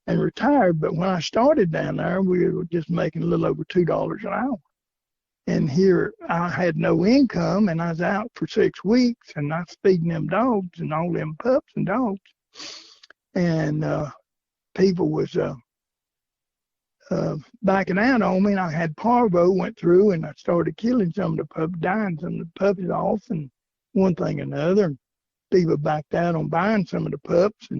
Speaker 2: and retired. But when I started down there, we were just making a little over $2 an hour. And here I had no income, and I was out for 6 weeks, and I was feeding them dogs and all them pups and dogs. And people was backing out on me, and I had parvo, went through, and I started killing some of the pups, dying some of the puppies off, and one thing and another. And people backed out on buying some of the pups,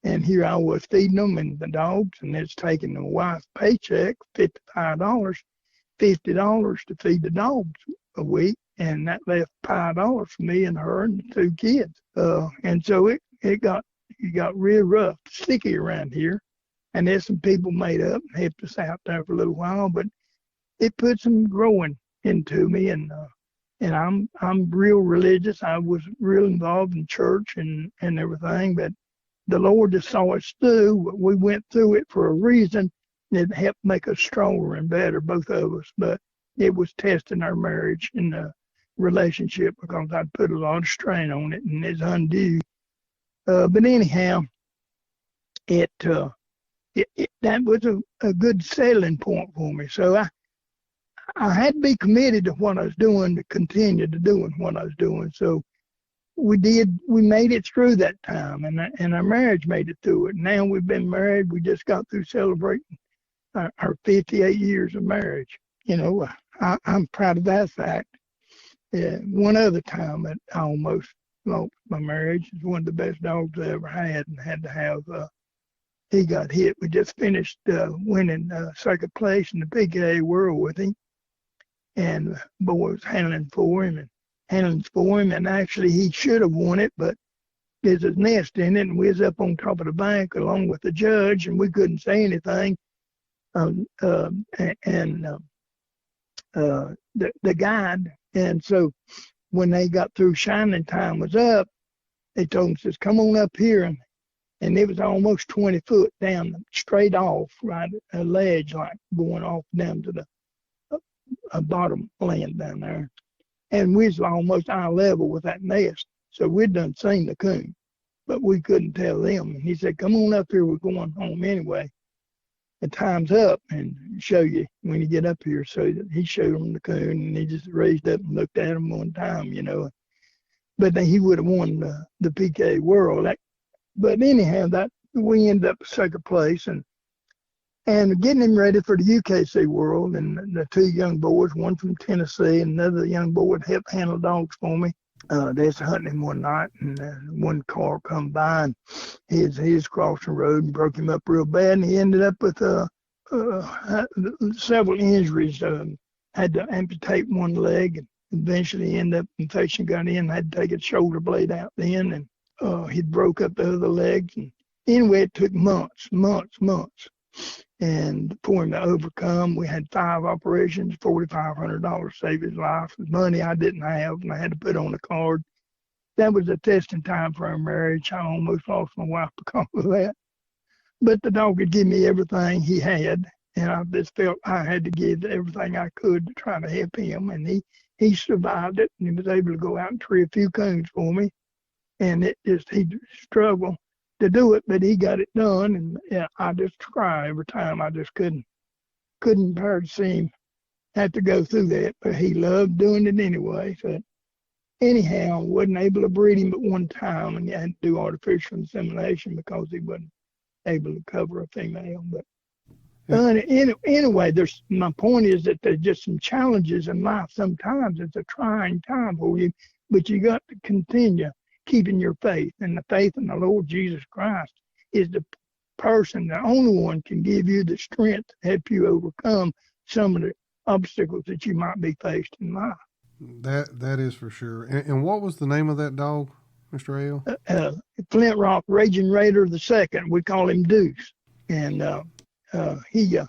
Speaker 2: and here I was feeding them and the dogs, and it's taking the wife's paycheck, $55, $50 to feed the dogs a week, and that left $5 for me and her and the 2 kids. And so it got real rough, sticky around here. And there's some people made up and helped us out there for a little while, but it put some growing into me, and I'm real religious. I was real involved in church and everything, but the Lord just saw us through. We went through it for a reason. It helped make us stronger and better, both of us, but it was testing our marriage and the relationship because I'd put a lot of strain on it, and it's undue. But anyhow, that was a good settling point for me. So I had to be committed to what I was doing, to continue to doing what I was doing. So we made it through that time, and our marriage made it through it. Now we've been married. We just got through celebrating our 58 years of marriage. You know, I'm proud of that fact. One other time that I almost lost my marriage is one of the best dogs I ever had, and had to have. He got hit. We just finished winning second place in the PKA World with him, and boy was handling for him, and actually he should have won it, but there's a nest in it, and we was up on top of the bank along with the judge, and we couldn't say anything. The guide, and so when they got through shining time was up, they told him, says, come on up here, and it was almost 20 foot down, straight off, right, a ledge, like going off down to the bottom land down there. And we was almost eye level with that nest. So we'd done seen the coon, but we couldn't tell them. And he said, come on up here, we're going home anyway. The time's up, and show you when you get up here. So he showed them the coon, and he just raised up and looked at him one time, you know. But then he would have won the PK World. But anyhow, that we ended up second place, and getting him ready for the UKC World. And the 2 young boys, one from Tennessee, and another young boy would help handle dogs for me. They was hunting him one night, and one car come by, and he was crossing the road and broke him up real bad, and he ended up with several injuries. Had to amputate one leg, and eventually ended up, infection got in, had to take his shoulder blade out then, and he broke up the other legs. And anyway, it took months, and for him to overcome. We had 5 operations, $4,500 saved his life. Money I didn't have, and I had to put on a card. That was a testing time for our marriage. I almost lost my wife because of that. But the dog would give me everything he had, and I just felt I had to give everything I could to try to help him. And he survived it, and he was able to go out and tree a few coons for me. And he struggled to do it, but he got it done, and yeah, I just cry every time. I just couldn't bear to see him have to go through that, but he loved doing it anyway. So anyhow, wasn't able to breed him but one time, and you had to do artificial insemination because he wasn't able to cover a female. But anyway, my point is that there's just some challenges in life. Sometimes it's a trying time for you, but you got to continue keeping your faith, and the faith in the Lord Jesus Christ is the only one can give you the strength to help you overcome some of the obstacles that you might be faced in life.
Speaker 1: That is for sure. And what was the name of that dog, Mr. Ale?
Speaker 2: Flint Rock Raging Raider II. We call him Deuce, and he's the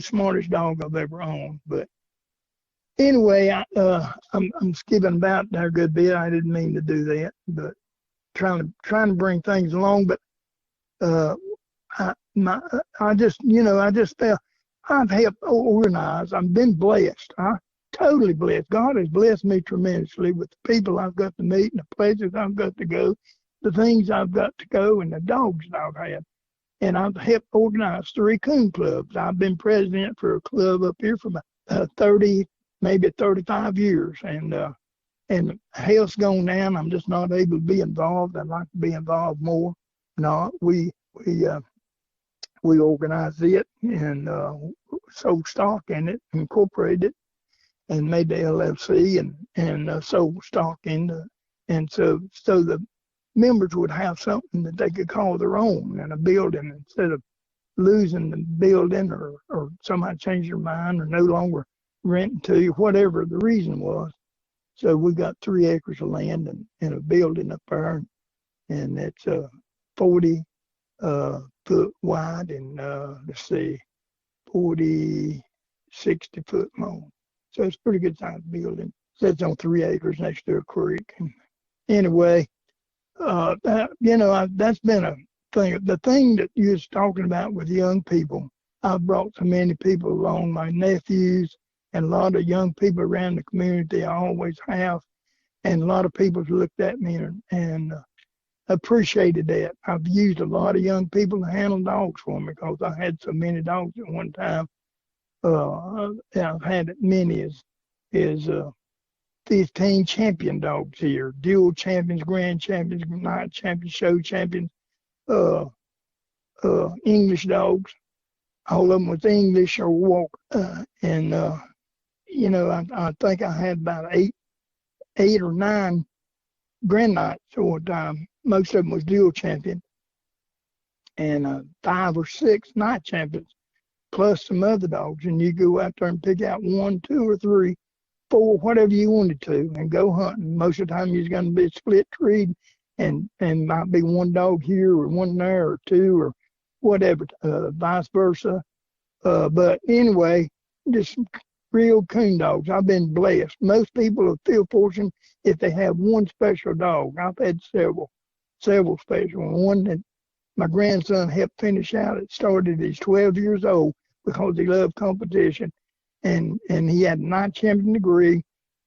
Speaker 2: smartest dog I've ever owned. But anyway, I'm skipping about there a good bit. I didn't mean to do that, but trying to bring things along. But I just felt I've helped organize. I've been blessed. Totally blessed. God has blessed me tremendously with the people I've got to meet and the places I've got to go, the things I've got to go, and the dogs I've had. And I've helped organize 3 coon clubs. I've been president for a club up here for about 30, maybe 35 years. And health's gone down. I'm just not able to be involved. I'd like to be involved more. No, we organized it and sold stock in it, incorporated it, and made the LLC and sold stock in the, and so the members would have something that they could call their own in a building instead of losing the building or somebody changed their mind or no longer renting to you, whatever the reason was. So we got 3 acres of land and a building up there, and it's 40 foot wide and 60 foot long. So it's a pretty good sized building. Sits on 3 acres next to a creek. And anyway, that's been a thing. The thing that you was talking about with young people, I've brought so many people along, my nephews and a lot of young people around the community. I always have, and a lot of people have looked at me and appreciated that. I've used a lot of young people to handle dogs for me because I had so many dogs at one time. I've had as many as 15 champion dogs here, dual champions, grand champions, night champions, show champions, English dogs. All of them was English or walk. I think I had about eight or 9 grand nights all the time. Most of them was dual champion, and 5 or 6 night champions, plus some other dogs. And you go out there and pick out 1, 2, or 3, 4, whatever you wanted to, and go hunting. Most of the time, you're going to be split treed, and might be 1 dog here or 1 there or 2 or whatever, vice versa. But anyway, just real coon dogs. I've been blessed. Most people will feel fortunate if they have 1 special dog. I've had several special. One that my grandson helped finish out. It started at he's 12 years old because he loved competition. And he had a night champion degree.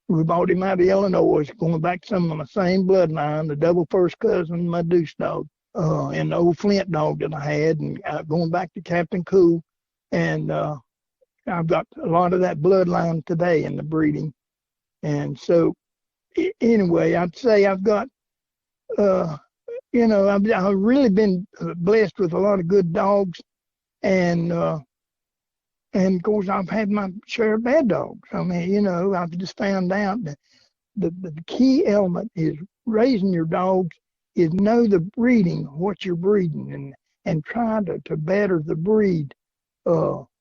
Speaker 2: We bought him out of Illinois, going back to some of my same bloodline, the double first cousin, my Deuce dog, and the old Flint dog that I had, and going back to Captain Cool. And I've got a lot of that bloodline today in the breeding. And so, anyway, I'd say I've got, I've really been blessed with a lot of good dogs. And of course, I've had my share of bad dogs. I mean, I've just found out that the key element is raising your dogs is know the breeding, what you're breeding, and try to better the breed.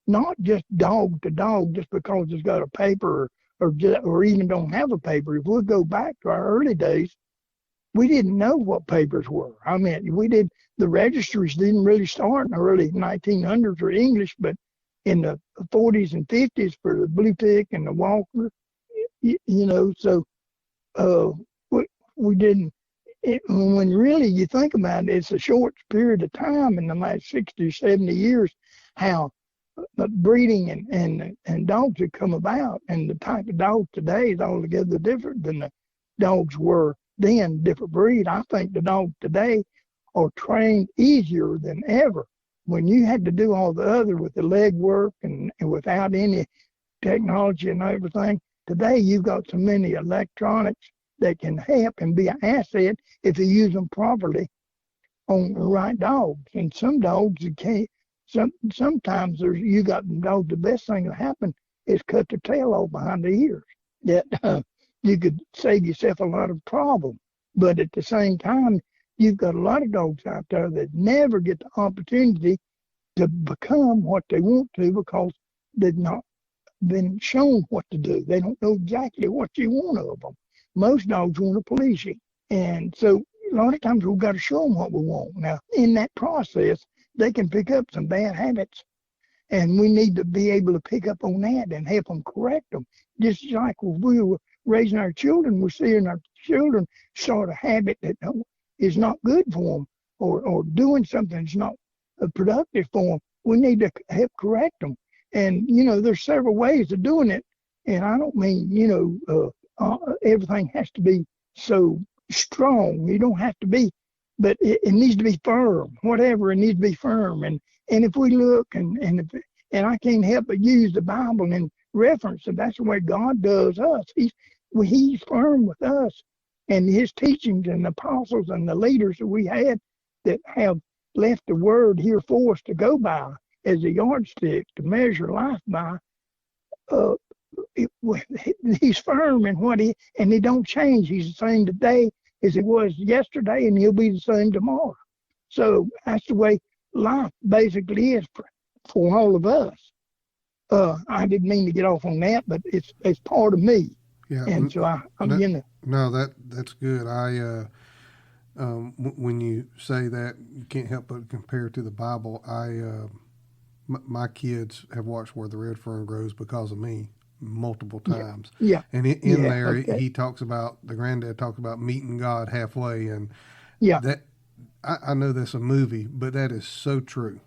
Speaker 2: Not just dog to dog just because it's got a paper or even don't have a paper. If we'll go back to our early days, we didn't know what papers were. I mean, the registries didn't really start in the early 1900s for English, but in the 40s and 50s for the blue tick and the walker, so we didn't. When really you think about it, it's a short period of time in the last 60 or 70 years how breeding and dogs have come about, and the type of dog today is altogether different than the dogs were then, different breed. I think the dogs today are trained easier than ever. When you had to do all the other with the leg work and without any technology and everything, today you've got so many electronics that can help and be an asset if you use them properly on the right dogs. And some dogs you can't. Sometimes you got them dogs, the best thing that happen is cut their tail off behind the ears. That you could save yourself a lot of problem. But at the same time, you've got a lot of dogs out there that never get the opportunity to become what they want to because they've not been shown what to do. They don't know exactly what you want of them. Most dogs want to police you. And so a lot of times we've got to show them what we want. Now, in that process, they can pick up some bad habits. And we need to be able to pick up on that and help them correct them. Just like when we were raising our children, we're seeing our children start a habit that is not good for them or doing something that's not productive for them. We need to help correct them. And, there's several ways of doing it. And I don't mean, everything has to be so strong. You don't have to be, but it needs to be firm. Whatever, it needs to be firm. And if we look, and I can't help but use the Bible in reference, and that's the way God does us. He's firm with us, and his teachings and the apostles and the leaders that we had that have left the word here for us to go by as a yardstick to measure life by. He's firm in and he don't change. He's the same today as he was yesterday, and he'll be the same tomorrow. So that's the way life basically is for all of us. I didn't mean to get off on that, but it's part of me.
Speaker 1: Yeah,
Speaker 2: and so
Speaker 1: No, that's good. When you say that, you can't help but compare it to the Bible. My kids have watched Where the Red Fern Grows because of me multiple times.
Speaker 2: Yeah.
Speaker 1: And in there, he talks about, the granddad talks about meeting God halfway. And that, I know that's a movie, but that is so true.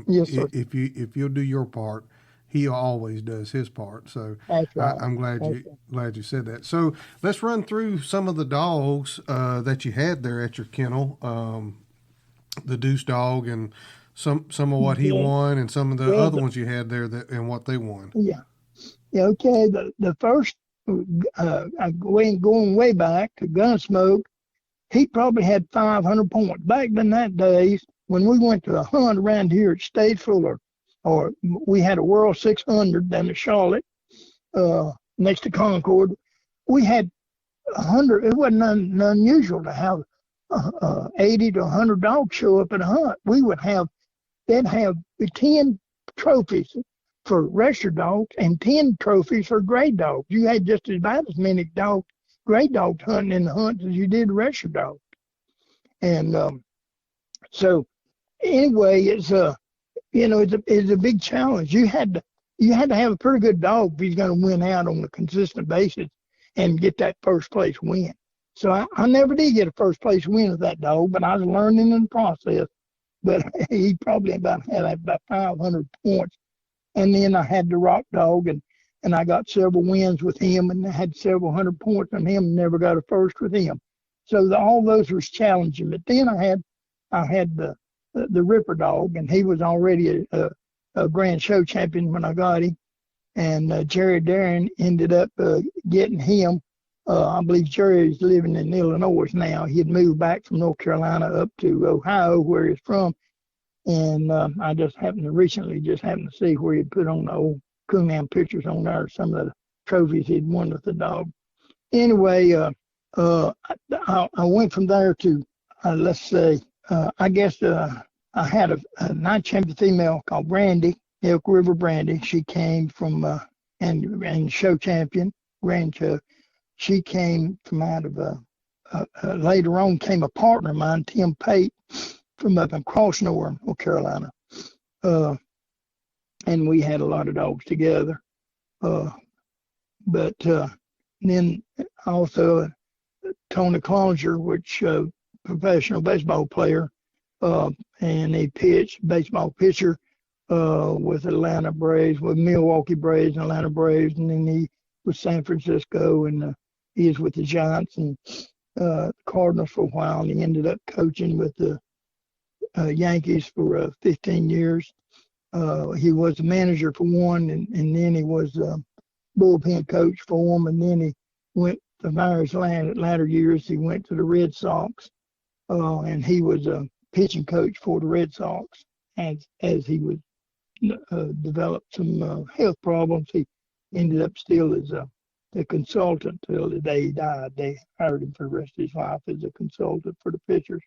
Speaker 2: Yes, sir.
Speaker 1: If you'll do your part, he always does his part. So
Speaker 2: that's right.
Speaker 1: I'm glad you said that. So let's run through some of the dogs that you had there at your kennel. The Deuce dog and some of what he won, and some of the other ones you had there and what they won.
Speaker 2: Yeah. Okay. The first, going way back to Gunsmoke, he probably had 500 points. Back in that days, when we went to a hunt around here at Statesville, or we had a World 600 down in Charlotte, next to Concord, we had 100. It wasn't unusual to have 80 to 100 dogs show up at a hunt. They'd have 10 trophies for rescue dogs and 10 trophies for gray dogs. You had just about as many gray dogs hunting in the hunts as you did rescue dogs. And so anyway, it's a big challenge. You had to have a pretty good dog if he's going to win out on a consistent basis and get that first place win. So I never did get a first place win with that dog, but I was learning in the process. But he probably had about 500 points. And then I had the Rock Dog, and I got several wins with him, and I had several hundred points on him, and never got a first with him. So all those was challenging. But then I had the Ripper Dog, and he was already a grand show champion when I got him. And Jerry Darren ended up getting him. I believe Jerry's living in Illinois now. He had moved back from North Carolina up to Ohio, where he's from. And I just happened to see where he'd put on the old Coonhound pictures on there, some of the trophies he'd won with the dog. Anyway, I went from there to, let's say, I guess I had a night champion female called Brandy, Elk River Brandy. She came from, and show champion, grand show. She came from out of, later on came a partner of mine, Tim Pate, from up in Crossnore, North Carolina. And we had a lot of dogs together. But then also Tony Cloninger, which professional baseball player, and he pitched baseball pitcher with Atlanta Braves, with Milwaukee Braves and Atlanta Braves, and then he was San Francisco, and he was with the Giants and Cardinals for a while, and he ended up coaching with the Yankees for 15 years. He was a manager for one, and then he was bullpen coach for them, and then he went the various latter years. He went to the Red Sox, and he was a pitching coach for the Red Sox. As he was developed some health problems, he ended up still as a consultant till the day he died. They hired him for the rest of his life as a consultant for the pitchers.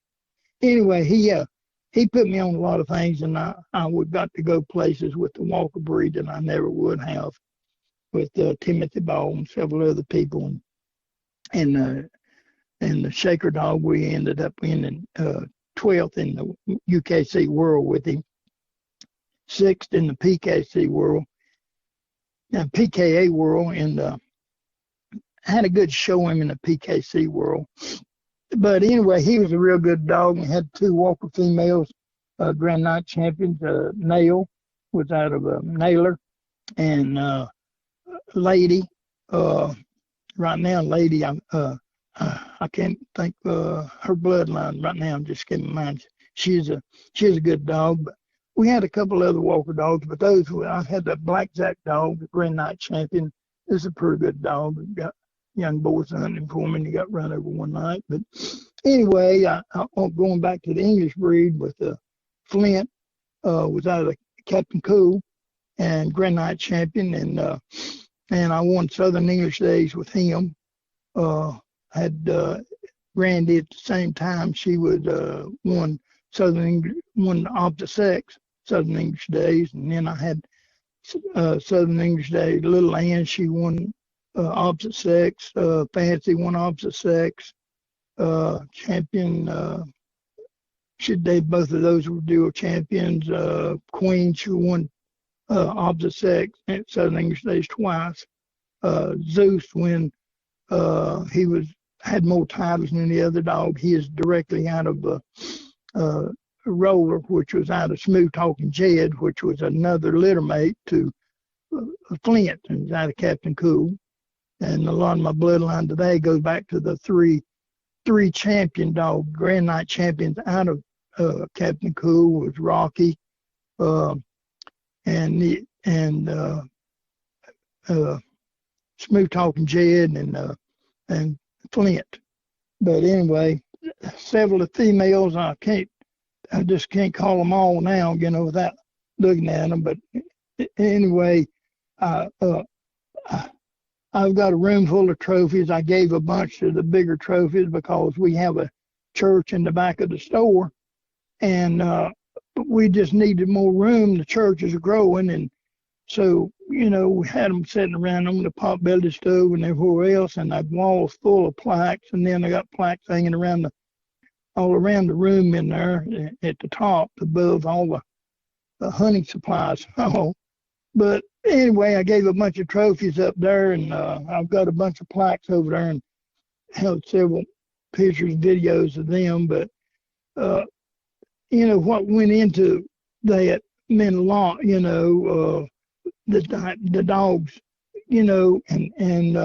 Speaker 2: Anyway, he put me on a lot of things, and I would got to go places with the Walker breed that I never would have with Timothy Ball and several other people. And the Shaker Dog, we ended up in 12th in the UKC World with him, 6th in the PKC World, and PKA World, and had a good showing in the PKC World. But anyway, he was a real good dog. We had 2 Walker females, Grand Night champions. Nail was out of Naylor, and Lady. Right now, Lady, I can't think her bloodline right now. I'm just getting mine. She's a good dog. But we had a couple other Walker dogs, but I had the Black Jack dog, the Grand Night champion. It's a pretty good dog. Got young boys hunting for him, and he got run over one night. But anyway, going back to the English breed with Flint, was out of Captain Cool and Grand Night champion, and I won Southern English Days with him. Had Brandy at the same time. She would won opposite sex Southern English Days, and then I had Southern English Days. Little Ann, she won opposite sex. Fancy won opposite sex. Champion. Both of those were dual champions. Queen, she won opposite sex at Southern English Days twice. Zeus, when he had more titles than the other dog, he is directly out of Roller, which was out of Smooth Talking Jed, which was another litter mate to Flint, and was out of Captain Cool. And a lot of my bloodline today goes back to the three champion dog, Grand Night champions out of Captain Cool was Rocky, and Smooth Talking Jed and Flint. But anyway, several of the females, I just can't call them all now, without looking at them. But anyway, I've got a room full of trophies. I gave a bunch of the bigger trophies because we have a church in the back of the store, and we just needed more room. The church is growing, and so, we had them sitting around on the pot-bellied stove and everywhere else, and that wall's full of plaques, and then I got plaques hanging all around the room in there at the top above all the hunting supplies. But anyway, I gave a bunch of trophies up there, and I've got a bunch of plaques over there and held several pictures, videos of them. But, what went into that meant a lot, the dogs, and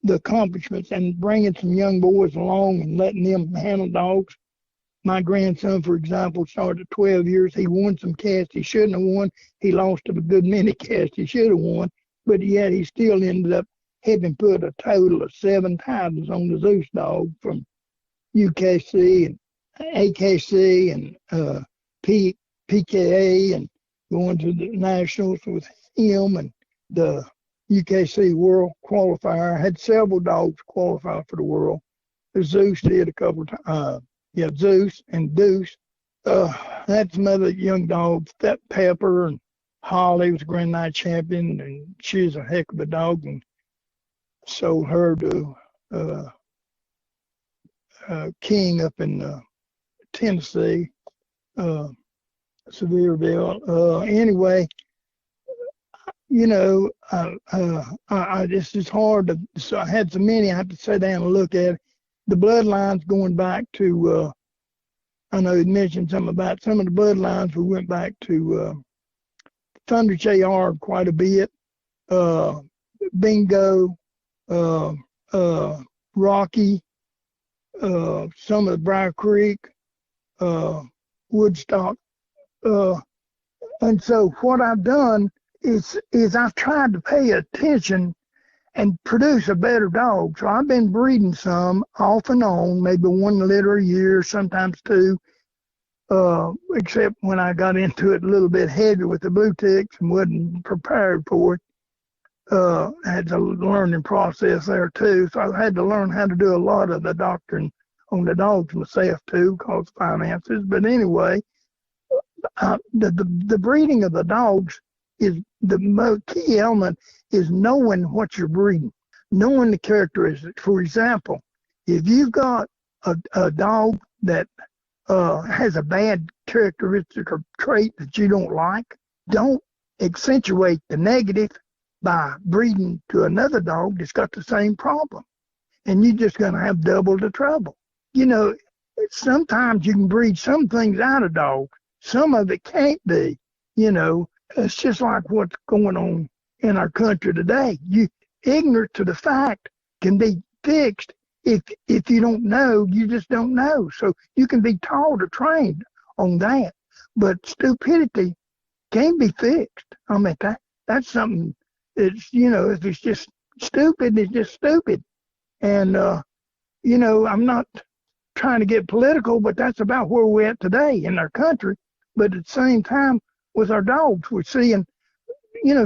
Speaker 2: the accomplishments, and bringing some young boys along and letting them handle dogs. My grandson, for example, started at 12 years. He won some casts he shouldn't have won. He lost a good many casts he should have won, but yet he still ended up having put a total of 7 titles on the Zeus dog from UKC and AKC and PKA, and going to the nationals with him and the UKC World Qualifier. I had several dogs qualify for the World. Zeus did a couple of times. Zeus and Deuce. Had some other young dogs. That Pepper and Holly was a Grand Night champion, and she's a heck of a dog, and sold her to King up in Tennessee, Sevierville. Anyway, it's just hard to. So I had so many. I had to sit down and look at it. The bloodlines going back to. I know you mentioned something about some of the bloodlines. We went back to Thunder JR quite a bit. Bingo, Rocky, some of Briar Creek, Woodstock. And so what I've done is I've tried to pay attention and produce a better dog. So I've been breeding some off and on, maybe 1 litter a year, sometimes 2, except when I got into it a little bit heavy with the blue ticks and wasn't prepared for it. I had a learning process there too, so I had to learn how to do a lot of the doctoring on the dogs myself too, because finances. But anyway, the breeding of the dogs is the key element is knowing what you're breeding, knowing the characteristics. For example, if you've got a dog that has a bad characteristic or trait that you don't like, don't accentuate the negative by breeding to another dog that's got the same problem. And you're just going to have double the trouble. Sometimes you can breed some things out of dogs. some of it can't be. It's just like what's going on in our country today. You ignorant to the fact can be fixed. If you don't know, you just don't know. So you can be taught or trained on that. But stupidity can't be fixed. I mean, that's something that's, if it's just stupid, it's just stupid. And, I'm not trying to get political, but that's about where we're at today in our country. But at the same time, with our dogs, we're seeing,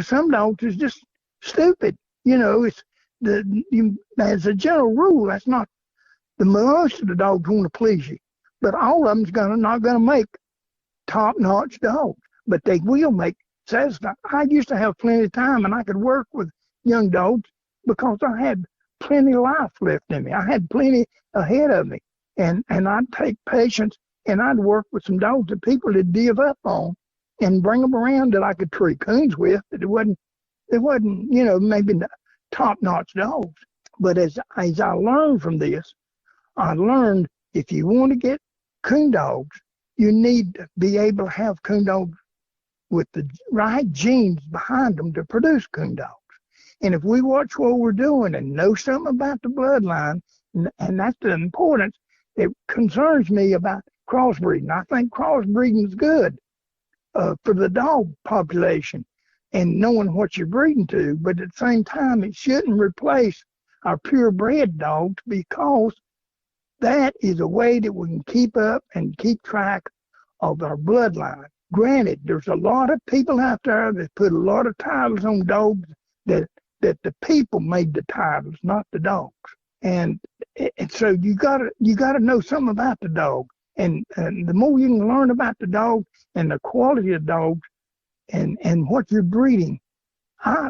Speaker 2: some dogs is just stupid. It's as a general rule, that's not the most of the dogs want to please you, but all of them's not gonna make top-notch dogs, but they will make satisfied. I used to have plenty of time, and I could work with young dogs because I had plenty of life left in me. I had plenty ahead of me, and I'd take patience, and I'd work with some dogs that people had give up on, and bring them around that I could treat coons with. It wasn't maybe top-notch dogs. But as I learned from this, I learned if you want to get coon dogs, you need to be able to have coon dogs with the right genes behind them to produce coon dogs. And if we watch what we're doing and know something about the bloodline, and that's the importance that concerns me about crossbreeding. I think crossbreeding is good for the dog population and knowing what you're breeding to, but at the same time, it shouldn't replace our purebred dogs, because that is a way that we can keep up and keep track of our bloodline. Granted, there's a lot of people out there that put a lot of titles on dogs that the people made the titles, not the dogs. And so you gotta know something about the dog. And the more you can learn about the dog and the quality of dogs and what you're breeding. I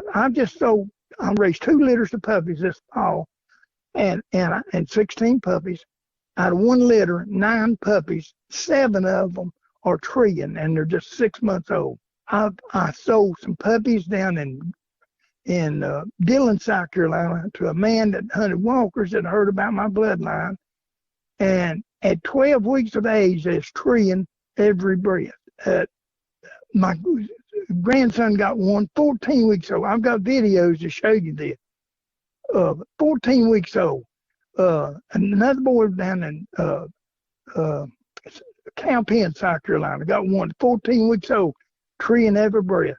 Speaker 2: raised 2 litters of puppies this fall, and 16 puppies. Out of 1 litter, 9 puppies, 7 of them are treeing, and they're just 6 months old. I sold some puppies down in Dillon, South Carolina, to a man that hunted walkers that heard about my bloodline, and at 12 weeks of age, they're treeing every breath. My grandson got one 14 weeks old. I've got videos to show you this. 14 weeks old. Another boy down in Camp South Carolina got one 14 weeks old, treeing every breath.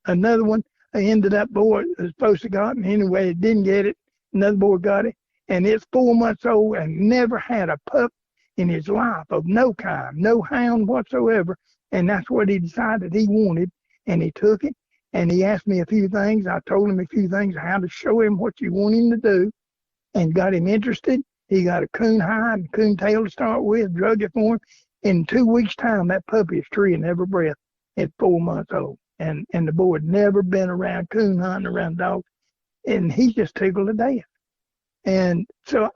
Speaker 2: Another one, that boy was supposed to got, and anyway, it didn't get it. Another boy got it, and it's 4 months old and never had a pup in his life of no kind, no hound whatsoever. And that's what he decided he wanted, and he took it, and he asked me a few things. I told him a few things, how to show him what you want him to do, and got him interested. He got a coon hide and coon tail to start with, drug it for him. In 2 weeks' time, that puppy is treeing every breath at 4 months old. And the boy had never been around coon hunting, around dogs, and he just tickled to death. And so,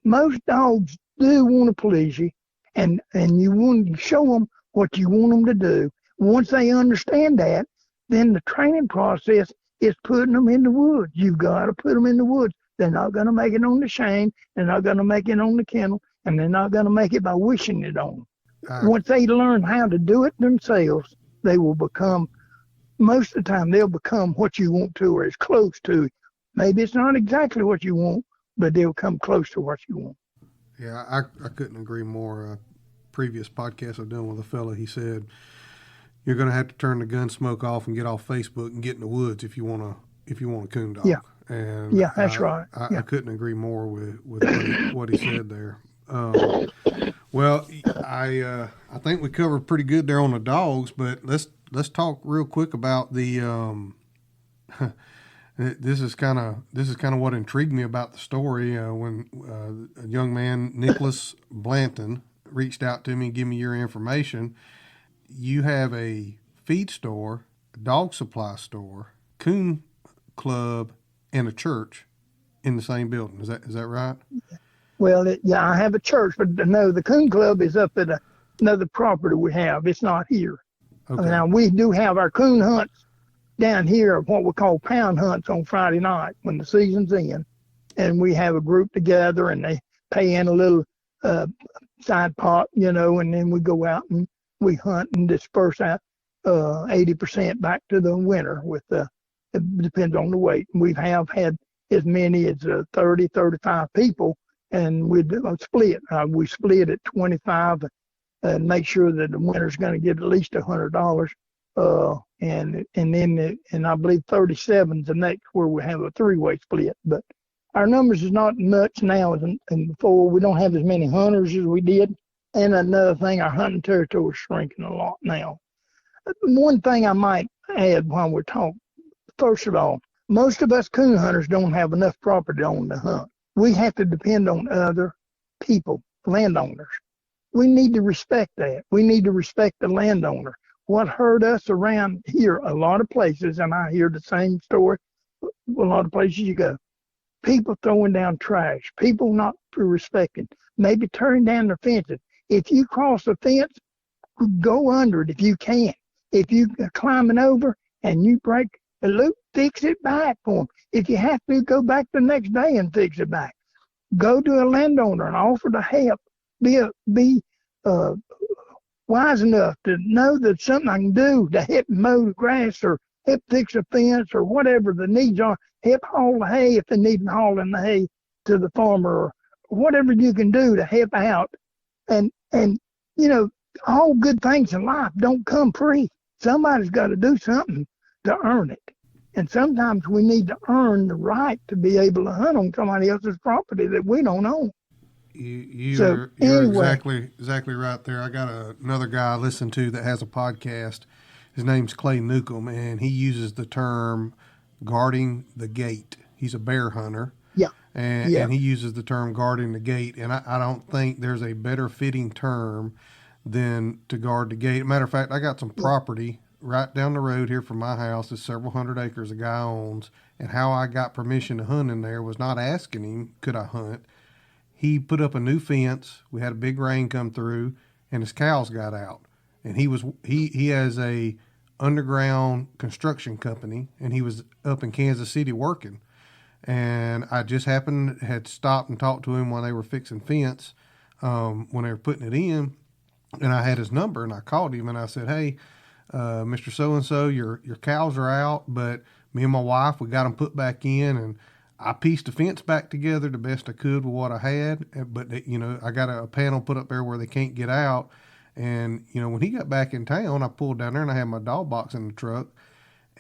Speaker 2: most dogs do want to please you, and you want to show them what you want them to do. Once they understand that, then the training process is putting them in the woods. You've got to put them in the woods. They're not going to make it on the chain. They're not going to make it on the kennel, and they're not going to make it by wishing it on them. Once they learn how to do it themselves, they will become, most of the time, they'll become what you want to, or as close to. Maybe it's not exactly what you want, but they'll come close to what you want.
Speaker 3: Yeah, I couldn't agree more. Previous podcast I've done with a fella, he said, you're going to have to turn the gun smoke off and get off Facebook and get in the woods if you want a coon dog.
Speaker 2: Yeah.
Speaker 3: And
Speaker 2: yeah, that's right.
Speaker 3: I couldn't agree more with what he said there. Well, I think we covered pretty good there on the dogs, but let's talk real quick about the this is kind of what intrigued me about the story when a young man, Nicholas Blanton, reached out to me and gave me your information. You have a feed store, a dog supply store, coon club, and a church in the same building. Is that right?
Speaker 2: Well, I have a church, but no, the coon club is up at another property we have. It's not here. Okay. Now, we do have our coon hunts down here, what we call pound hunts on Friday night when the season's in. And we have a group together, and they pay in a little side pot, and then we go out and we hunt and disperse out 80% back to the winter it depends on the weight. We have had as many as 30, 35 people, and we split. We split at 25 and make sure that the winner's going to get at least $100. And I believe 37 is the next where we have a three-way split. But our numbers is not much now as before. We don't have as many hunters as we did. And another thing, our hunting territory is shrinking a lot now. One thing I might add while we're talking, first of all, most of us coon hunters don't have enough property to own to hunt. We have to depend on other people, landowners. We need to respect that. We need to respect the landowner. What hurt us around here, a lot of places, and I hear the same story, a lot of places you go, people throwing down trash, people not respecting, maybe tearing down their fences. If you cross the fence, go under it if you can. If you're climbing over and you break a loop, fix it back for them. If you have to, go back the next day and fix it back. Go to a landowner and offer to help. Be wise enough to know that something I can do to help mow the grass or help fix a fence or whatever the needs are. Help haul the hay if they need hauling the hay to the farmer, or whatever you can do to help out. And all good things in life don't come free. Somebody's got to do something to earn it. And sometimes we need to earn the right to be able to hunt on somebody else's property that we don't own.
Speaker 1: You're anyway. exactly right there. I got another guy I listen to that has a podcast. His name's Clay Newcomb, and he uses the term guarding the gate. He's a bear hunter.
Speaker 2: Yeah.
Speaker 1: And he uses the term guarding the gate. And I don't think there's a better fitting term than to guard the gate. Matter of fact, I got some property right down the road here from my house. It's several hundred acres a guy owns. And how I got permission to hunt in there was not asking him, could I hunt? He put up a new fence. We had a big rain come through, and his cows got out. And he has a underground construction company, and he was up in Kansas City working. And I just had stopped and talked to him while they were fixing fence, when they were putting it in. And I had his number, and I called him, and I said, hey, Mr. So-and-so, your cows are out, but me and my wife, we got them put back in, and I pieced the fence back together the best I could with what I had. But, I got a panel put up there where they can't get out. And, when he got back in town, I pulled down there and I had my dog box in the truck.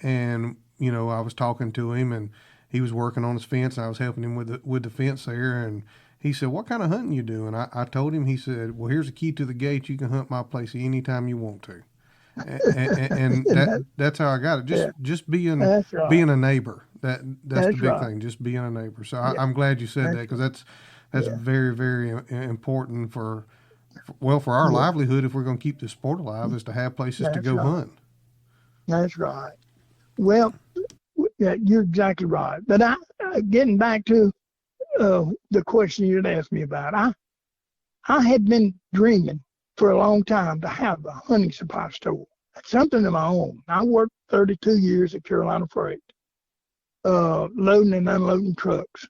Speaker 1: And, I was talking to him, and he was working on his fence, and I was helping him with the fence there. And he said, what kind of hunting you doing? I told him, he said, well, here's the key to the gate. You can hunt my place anytime you want to. And that's how I got it. Just being a neighbor. That's the big thing. Just being a neighbor. So I'm glad you said that, because that's very, very important for our livelihood. If we're going to keep this sport alive, is to have places to go hunt.
Speaker 2: That's right. Well, you're exactly right. But getting back to the question you'd asked me about, I had been dreaming for a long time to have a hunting supply store, something of my own. I worked 32 years at Carolina Freight, loading and unloading trucks.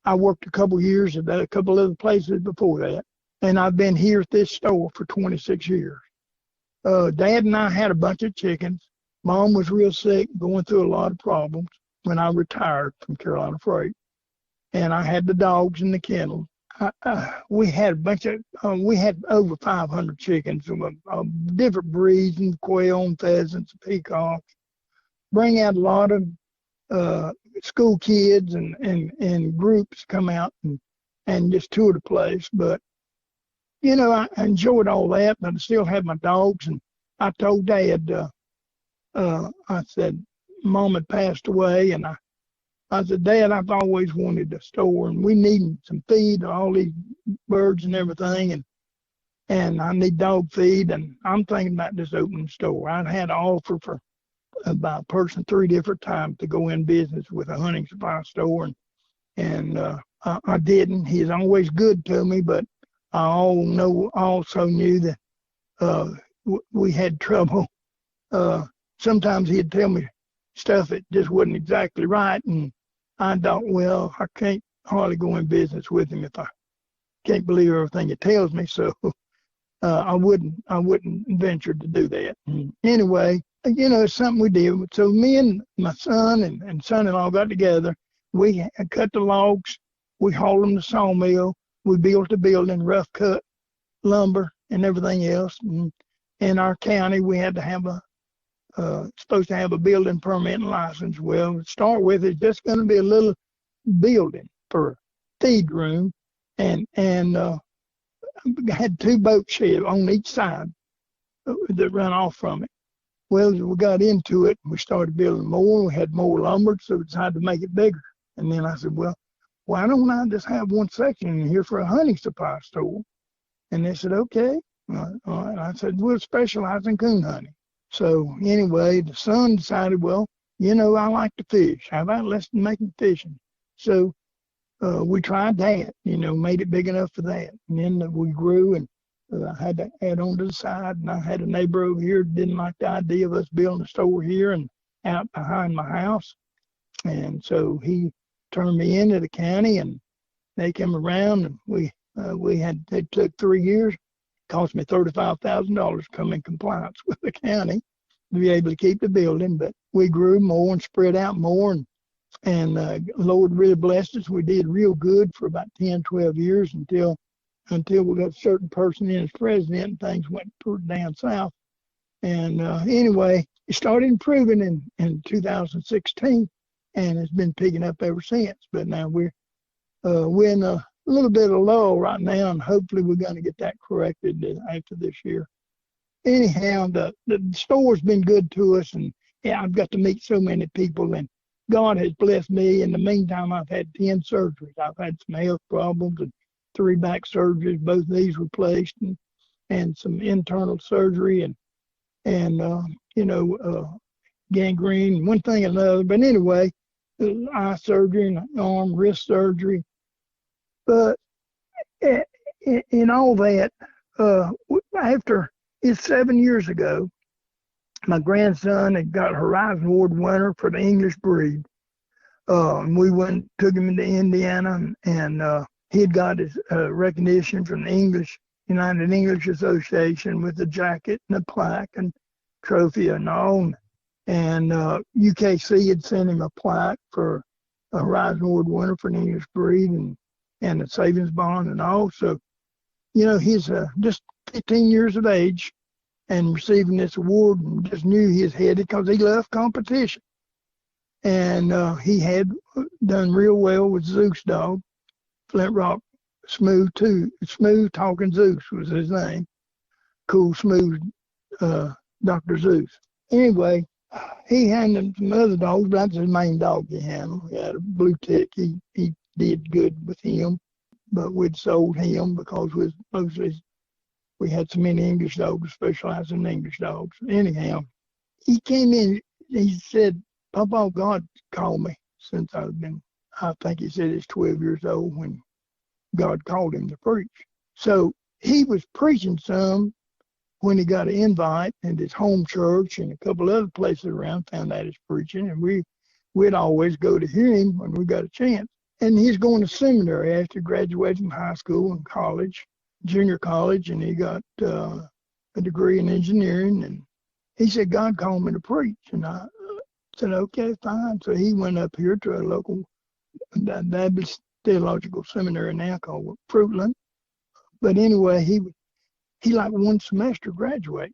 Speaker 2: I worked a couple years at a couple other places before that, and I've been here at this store for 26 years. Dad and I had a bunch of chickens. Mom was real sick, going through a lot of problems when I retired from Carolina Freight, and I had the dogs in the kennel. We had we had over 500 chickens of different breeds, and quail and pheasants and peacocks. Bring out a lot of school kids and groups come out and just tour the place. But, I enjoyed all that, but I still had my dogs. And I told Dad, I said, Mom had passed away, and I said, Dad, I've always wanted a store, and we need some feed, all these birds and everything, and I need dog feed, and I'm thinking about just opening a store. I'd had an offer for by a person 3 different times to go in business with a hunting supply store, and I didn't. He's always good to me, but I also knew that we had trouble. Sometimes he'd tell me stuff that just wasn't exactly right, and I thought, well, I can't hardly go in business with him can't believe everything it tells me. So I wouldn't venture to do that. Anyway, it's something we did. So me and my son and son-in-law got together. We cut the logs. We hauled them to sawmill. We built the building, rough cut lumber and everything else. And in our county, we had to have supposed to have a building permit and license. Well, to start with, it's just going to be a little building for feed room, and had 2 boat sheds on each side that run off from it. Well, as we got into it, we started building more. We had more lumber, so we decided to make it bigger. And then I said, well, why don't I just have one section in here for a hunting supply store? And they said, okay. All right. I said, we'll specialize in coon hunting. So anyway, the son decided, well, I like to fish. How about let's make it fishing? So we tried that, made it big enough for that. And then we grew, and I had to add on to the side. And I had a neighbor over here who didn't like the idea of us building a store here and out behind my house. And so he turned me into the county, and they came around, and it took 3 years. It cost me $35,000 to come in compliance with the county to be able to keep the building. But we grew more and spread out more, and Lord really blessed us. We did real good for about 10, 12 years until we got a certain person in as president, and things went down south. And anyway, it started improving in 2016, and it's been picking up ever since. But now we're in a little bit of lull right now, and hopefully we're going to get that corrected after this year. Anyhow, the store's been good to us, and I've got to meet so many people, and God has blessed me. In the meantime, I've had 10 surgeries. I've had some health problems and 3 back surgeries, both knees replaced, and some internal surgery, and gangrene, one thing and another. But anyway, eye surgery and arm, wrist surgery. But in all that, after 7 years ago, my grandson had got Horizon Award winner for the English breed. And we took him into Indiana, and he had got his recognition from the United English Association with a jacket and a plaque and trophy and all. And UKC had sent him a plaque for a Horizon Award winner for an English breed and a savings bond and all. So, he's just 15 years of age and receiving this award, and just knew he was headed because he loved competition. And he had done real well with Zeus dog, Flint Rock, smooth talking Zeus was his name. Cool, smooth Dr. Zeus. Anyway, he handled some other dogs, but that's his main dog he handled. He had a blue tick. He did good with him, but we'd sold him because we had so many English dogs, specializing in English dogs. Anyhow, he came in, he said, Papa, God called me since I think he said he's 12 years old when God called him to preach. So he was preaching some when he got an invite at his home church and a couple other places around, found out he's preaching, and we'd always go to hear him when we got a chance. And he's going to seminary after graduating from high school and college, junior college, and he got a degree in engineering. And he said, God called me to preach. And I said, okay, fine. So he went up here to a local Baptist Theological Seminary now called Fruitland. But anyway, he like one semester graduate.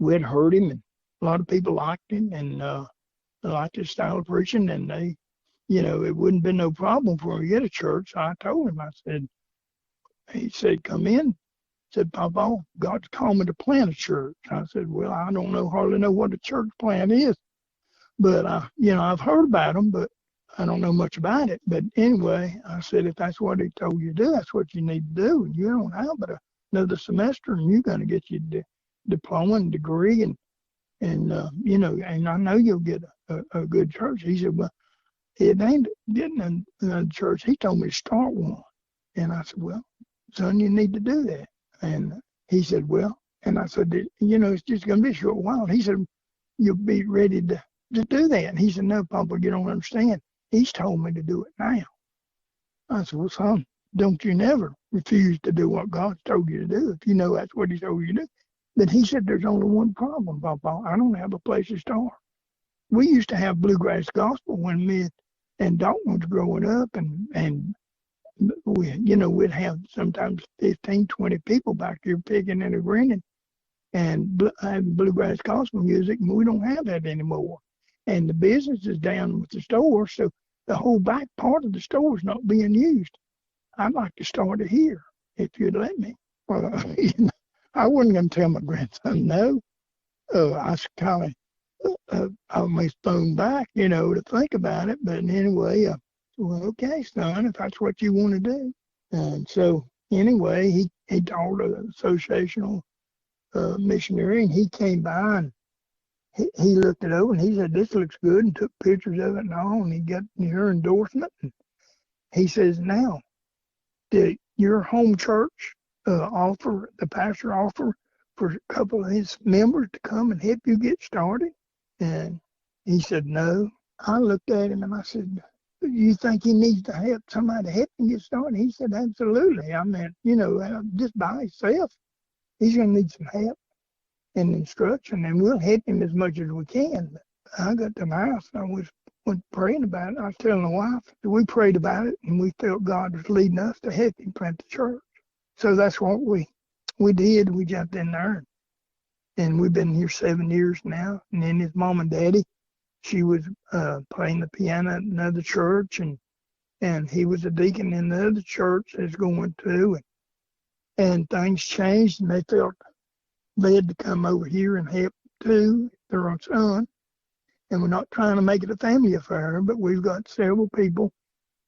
Speaker 2: We had heard him, and a lot of people liked him, and they liked his style of preaching, and they, it wouldn't been no problem for him to get a church. So I told him, he said, come in. He said, Papa, God's called me to plant a church. I said, well, I don't hardly know what a church plant is, but I've heard about them, but I don't know much about it. But anyway, I said, if that's what he told you to do, that's what you need to do. And you don't have but another semester, and you're going to get your diploma and degree, and and I know you'll get a good church. He said, well, it ain't getting a church. He told me to start one. And I said, well, son, you need to do that. And he said, well, and I said, it's just going to be a short while. He said, you'll be ready to do that. And he said, no, Papa, you don't understand. He's told me to do it now. I said, well, son, don't you never refuse to do what God's told you to do if you know that's what he told you to do. But he said, there's only one problem, Papa. I don't have a place to start. We used to have bluegrass gospel when me and Dalton was growing up, and we'd have sometimes 15, 20 people back here picking and agreeing and having bluegrass gospel music, and we don't have that anymore. And the business is down with the store, so the whole back part of the store is not being used. I'd like to start it here, if you'd let me. Well, I wasn't going to tell my grandson no. I kind of almost phoned back, to think about it. But anyway, well, okay, son, if that's what you want to do. And so anyway, he told an associational missionary, and he came by and he looked it over and he said, this looks good, and took pictures of it and all, and he got your endorsement. And he says, now, did your home church the pastor offer for a couple of his members to come and help you get started? And he said, no. I looked at him and I said, you think he needs to help somebody to help him get started? He said, absolutely. I mean, just by himself, he's going to need some help and instruction, and we'll help him as much as we can. But I got to my house and I was praying about it. I was telling the wife, we prayed about it, and we felt God was leading us to help him plant the church. So that's what we did. We jumped in there, and we've been here 7 years now. And then his mom and daddy, she was playing the piano at another church, and he was a deacon in the other church that's going to. And things changed, and they felt led to come over here and help too, their own son. And we're not trying to make it a family affair, but we've got several people.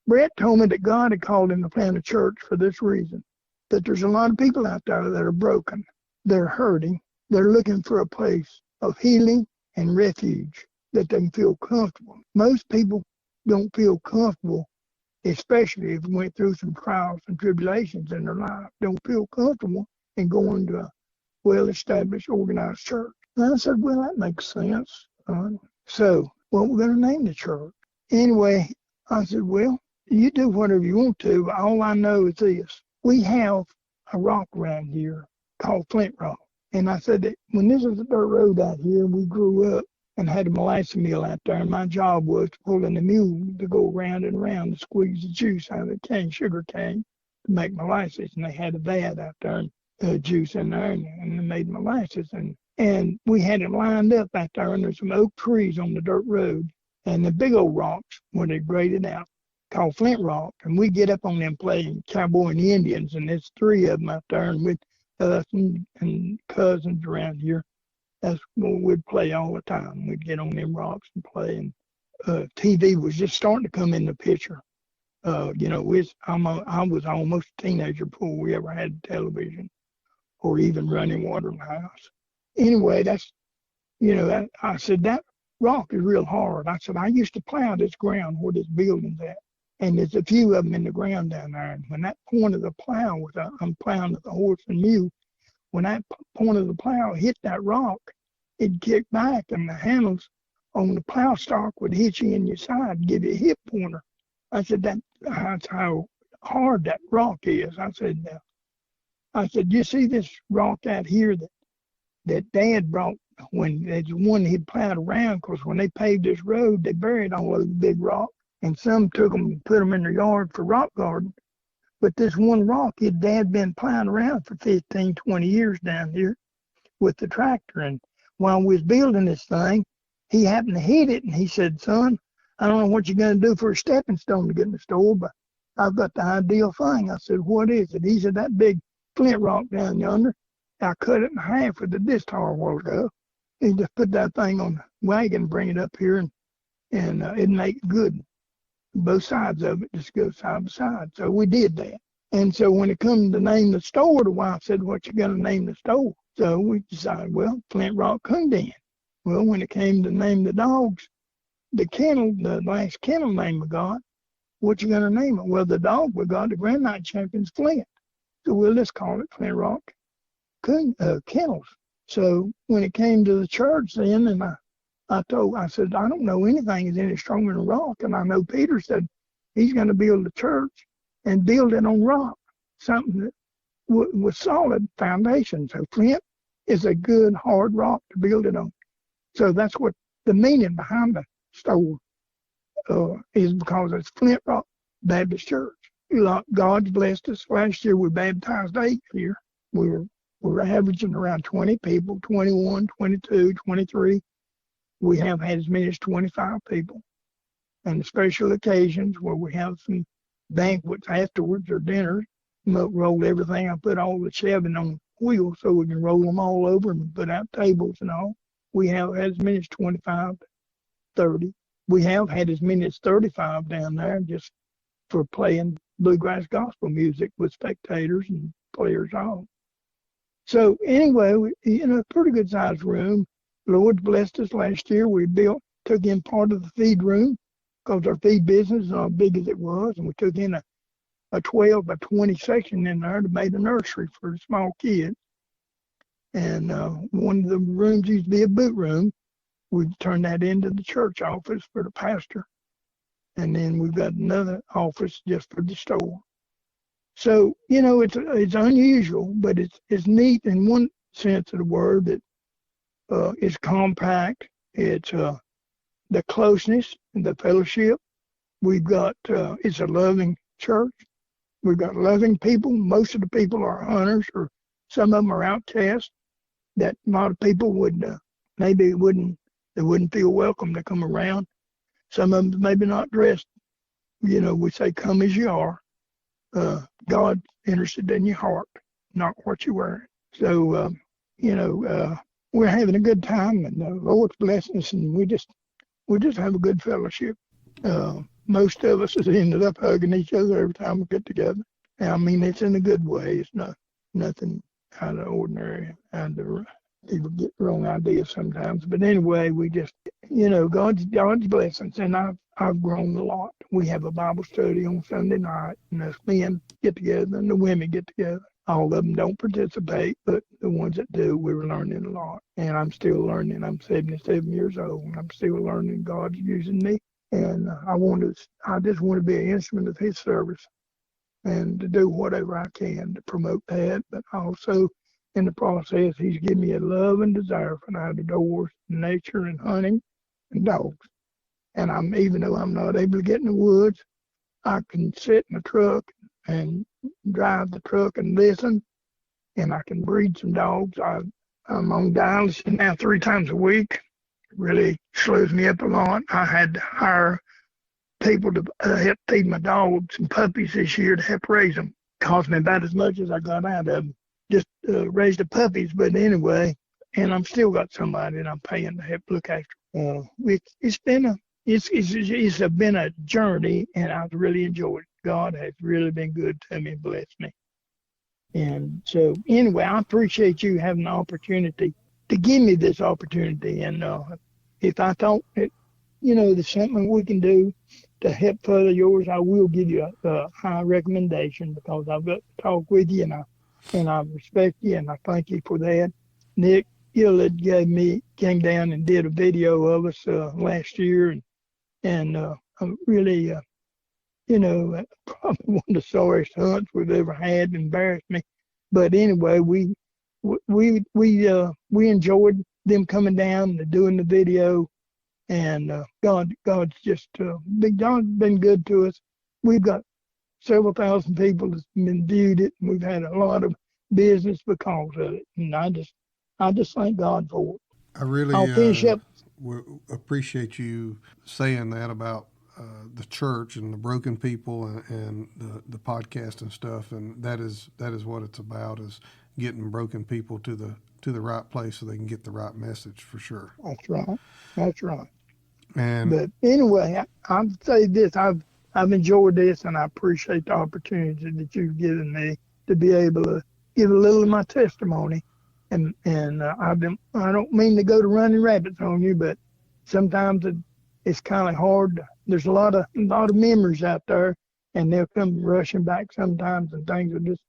Speaker 2: Brett told me that God had called him to plant a church for this reason, that there's a lot of people out there that are broken. They're hurting. They're looking for a place of healing and refuge that they can feel comfortable. Most people don't feel comfortable, especially if they went through some trials and tribulations in their life, don't feel comfortable in going to a well-established, organized church. And I said, well, that makes sense. So, what we're going to name the church. Anyway, I said, well, you do whatever you want to, but all I know is this. We have a rock around here called Flint Rock. And I said that when this was a dirt road out here, we grew up and had a molasses mill out there, and my job was to pull in the mule to go round and round to squeeze the juice out of the cane, sugar cane, to make molasses. And they had a vat out there, and juice in there, and they made molasses. And we had it lined up out there, and there's some oak trees on the dirt road, and the big old rocks where they graded out, called Flint Rock. And we get up on them playing cowboy and Indians, and there's 3 of them out there, and with us and cousins around here, that's what we'd play all the time. We'd get on them rocks and play, and TV was just starting to come in the picture. I was almost a teenager before we ever had television or even running water in the house. Anyway, I said, that rock is real hard. I said, I used to plow this ground where this building's at, and there's a few of them in the ground down there. And when that point of the plow I'm plowing with the horse and mule, when that point of the plow hit that rock, it'd kick back, and the handles on the plow stalk would hit you in your side, give you a hip pointer. I said, that's how hard that rock is. I said, you see this rock out here that Dad brought when it's one he'd plowed around, because when they paved this road, they buried all those big rocks, and some took them and put them in their yard for rock garden. But this one rock, his dad been plowing around for 15, 20 years down here with the tractor. And while we was building this thing, he happened to hit it, and he said, son, I don't know what you're going to do for a stepping stone to get in the store, but I've got the ideal thing. I said, what is it? He said, that big flint rock down yonder, I cut it in half with a disc tar a while ago. He just put that thing on the wagon, bring it up here, and it'd make it good. Both sides of it just go side by side. So we did that. And so when it come to name the store, the wife said, what you going to name the store? So we decided, well, Flint Rock Coonhound. Well, when it came to name the dogs, the last kennel name we got, what you going to name it? Well, the dog we got, the Grand Night Champion's Flint. So we'll just call it Flint Rock Kennels. So when it came to the church then, and I said, I don't know anything is any stronger than rock. And I know Peter said he's going to build a church, and build it on rock, something that with solid foundation. So flint is a good hard rock to build it on. So that's what the meaning behind the store is, because it's Flint Rock Baptist Church. God's blessed us. Last year we baptized 8 here. We were averaging around 20 people, 21, 22, 23. We have had as many as 25 people. And special occasions where we have some banquets afterwards or dinners, roll everything. I put all the shelving on wheels so we can roll them all over and put out tables and all. We have had as many as 25, 30. We have had as many as 35 down there just for playing bluegrass gospel music with spectators and players all. So anyway, pretty good sized room. The Lord blessed us last year. We took in part of the feed room because our feed business is not as big as it was, and we took in a 12 by 20 section in there to make a nursery for the small kids. And one of the rooms used to be a boot room. We turned that into the church office for the pastor. And then we've got another office just for the store. So, it's unusual, but it's neat in one sense of the word that it's compact. It's the closeness and the fellowship. We've got, it's a loving church. We've got loving people. Most of the people are hunters, or some of them are outcasts that a lot of people would, they wouldn't feel welcome to come around. Some of them maybe not dressed. We say, come as you are. God's interested in your heart, not what you're wearing. So, we're having a good time, and the Lord's blessing us, and we just have a good fellowship. Most of us has ended up hugging each other every time we get together. And I mean, it's in a good way. It's nothing out of the ordinary. People get wrong ideas sometimes. But anyway, we just, God's blessings. And I've grown a lot. We have a Bible study on Sunday night, and us men get together and the women get together. All of them don't participate, but the ones that do, we're learning a lot. And I'm still learning. I'm 77 years old, and I'm still learning. God's using me. And I just want to be an instrument of His service and to do whatever I can to promote that. But also, in the process, He's given me a love and desire for outdoors, nature, and hunting, and dogs. And even though I'm not able to get in the woods, I can sit in a truck and drive the truck and listen, and I can breed some dogs. I'm on dialysis now 3 times a week. It really slows me up a lot. I had to hire people to help feed my dogs and puppies this year to help raise them. Cost me about as much as I got out of them. Just raise the puppies, but anyway, and I'm still got somebody that I'm paying to help look after. It's been a journey, and I've really enjoyed it. God has really been good to me and blessed me. And so anyway, I appreciate you having the opportunity to give me this opportunity. And if I thought that, there's something we can do to help further yours, I will give you a high recommendation, because I've got to talk with you, and I respect you, and I thank you for that. Nick Gillett came down and did a video of us last year, and I'm really, probably one of the sorriest hunts we've ever had. Embarrassed me, but anyway, we enjoyed them coming down and doing the video, and God's just God's been good to us. We've got several thousand people that's been viewed it, and we've had a lot of business because of it, and I just thank God for it.
Speaker 1: I really
Speaker 2: I'll finish up.
Speaker 1: Appreciate you saying that about the church and the broken people and the podcast and stuff, and that is what it's about, is getting broken people to the right place so they can get the right message, for sure. That's right. But anyway, I'll say this: I've enjoyed this, and I appreciate the opportunity that you've given me to be able to give a little of my testimony. And I don't mean to go to running rabbits on you, but sometimes it's kind of hard. There's a lot of memories out there, and they'll come rushing back sometimes, and things will just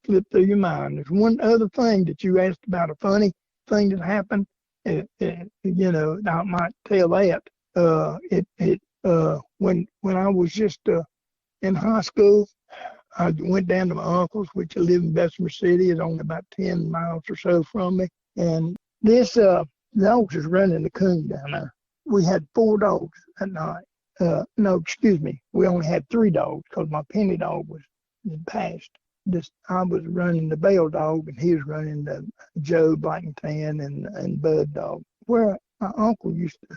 Speaker 1: slip through your mind. There's one other thing that you asked about, a funny thing that happened. I might tell that. When I was just in high school,
Speaker 2: I went down to my uncle's, which I live in Bessemer City. It's only about 10 miles or so from me. And this dogs was running the coon down there. We had 4 dogs that night. No, excuse me. We only had 3 dogs because my penny dog was passed. I was running the Bell dog, and he was running the Joe Black and Tan and Bud dog. Where my uncle used to,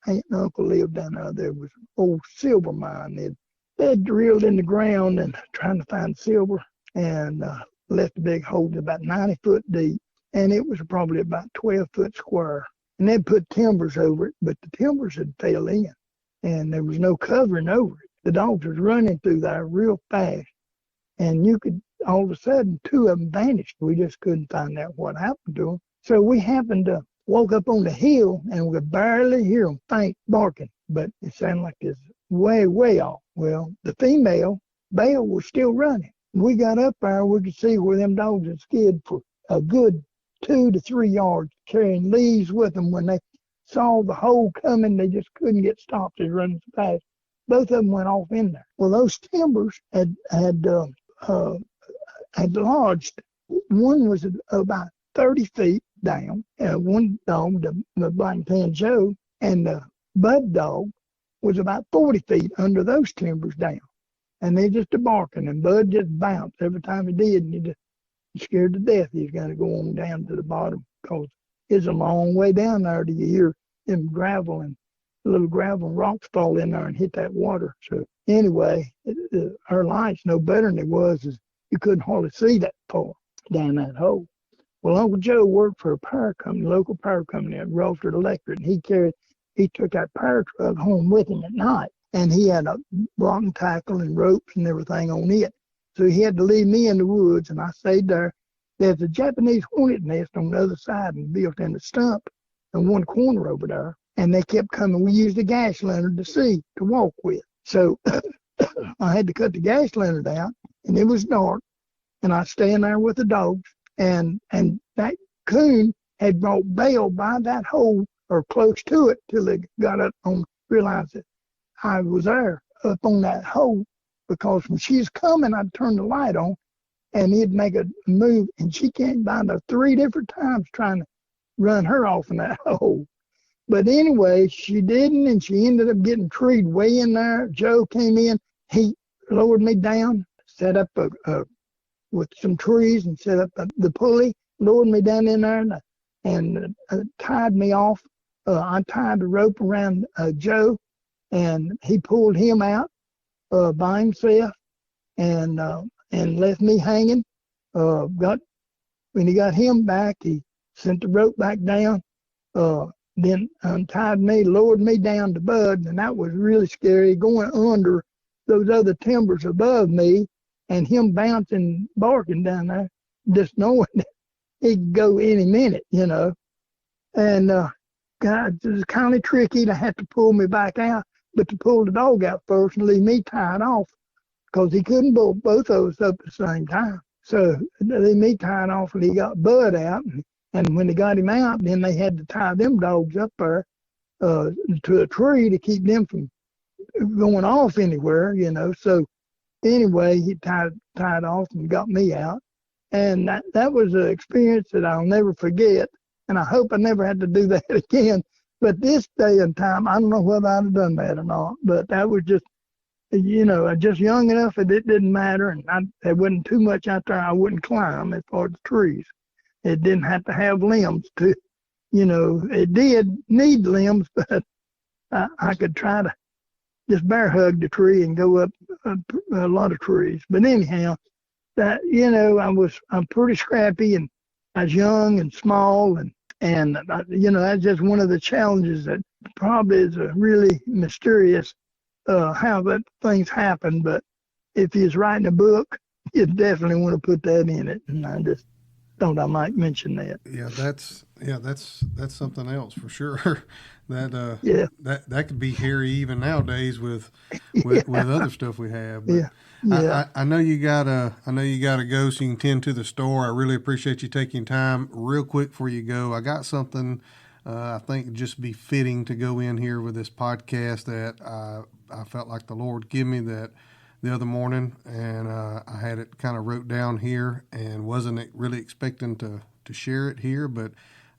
Speaker 2: aunt and uncle lived down there. There was an old silver mine. They'd drilled in the ground and trying to find silver, and left a big hole about 90 foot deep, and it was probably about 12 foot square. And they'd put timbers over it, but the timbers had fell in, and there was no covering over it. The dogs was running through there real fast, and you could, all of a sudden, 2 of them vanished. We just couldn't find out what happened to them. So we happened to walk up on the hill, and we could barely hear them faint barking, but it sounded like it's way, way off. Well, the female, Belle, was still running. We got up there, we could see where them dogs had skid for a good 2 to 3 yards, carrying leaves with them. When they saw the hole coming, they just couldn't get stopped. They running so fast. Both of them went off in there. Well, those timbers had lodged. One was about 30 feet down. One dog, the Black and Tan Joe, and the Bud dog was about 40 feet under those timbers down. And they just barking, and Bud just bounced every time he did, and he just scared to death. He's got to go on down to the bottom because it's a long way down there till you hear them gravel and little gravel and rocks fall in there and hit that water. So anyway, our lights no better than it was. Is you couldn't hardly see that far down that hole. Well, Uncle Joe worked for a power company, local power company at Ralford Electric, and he took that power truck home with him at night, and he had a rotten tackle and ropes and everything on it. So he had to leave me in the woods, and I stayed there. There's a Japanese hornet nest on the other side and built in the stump in one corner over there. And they kept coming. We used a gas lantern to walk with. So I had to cut the gas lantern out, and it was dark. And I stand there with the dogs, and that coon had brought Belle by that hole or close to it till they got up on, realized that I was there up on that hole, because when she's coming, I'd turn the light on, and he'd make a move, and she came by there 3 different times trying to run her off in that hole. But anyway, she didn't, and she ended up getting treed way in there. Joe came in. He lowered me down, set up with some trees and set up the pulley, lowered me down in there, and tied me off. I tied the rope around Joe, and he pulled him out by himself and left me hanging. When he got him back, he sent the rope back down. Then untied me, lowered me down to Bud, and that was really scary, going under those other timbers above me and him bouncing, barking down there, just knowing that he could go any minute, you know. And God, it was kind of tricky to have to pull me back out, but to pull the dog out first and leave me tied off, because he couldn't pull both of us up at the same time. So they leave me tied off, and he got Bud out. And when they got him out, then they had to tie them dogs up there to a tree to keep them from going off anywhere, you know. So anyway, he tied off and got me out. And that was an experience that I'll never forget. And I hope I never had to do that again. But this day and time, I don't know whether I'd have done that or not. But that was just, you know, just young enough that it didn't matter. And there wasn't too much out there I wouldn't climb as far as the trees. It didn't have to have limbs to, you know, it did need limbs, but I could try to just bear hug the tree and go up a lot of trees. But anyhow, that, you know, I'm pretty scrappy, and I was young and small, and you know, that's just one of the challenges that probably is a really mysterious how that things happen. But if you're writing a book, you definitely want to put that in it, and I just thought I might mention that.
Speaker 3: That's something else for sure. That could be hairy even nowadays with other stuff we have. But I know you gotta go, so you can tend to the store. I really appreciate you taking time. Real quick before you go, I got something I think just be fitting to go in here with this podcast that I felt like the Lord give me that
Speaker 1: the other morning, and I had it kind of wrote down here and wasn't really expecting to share it here, but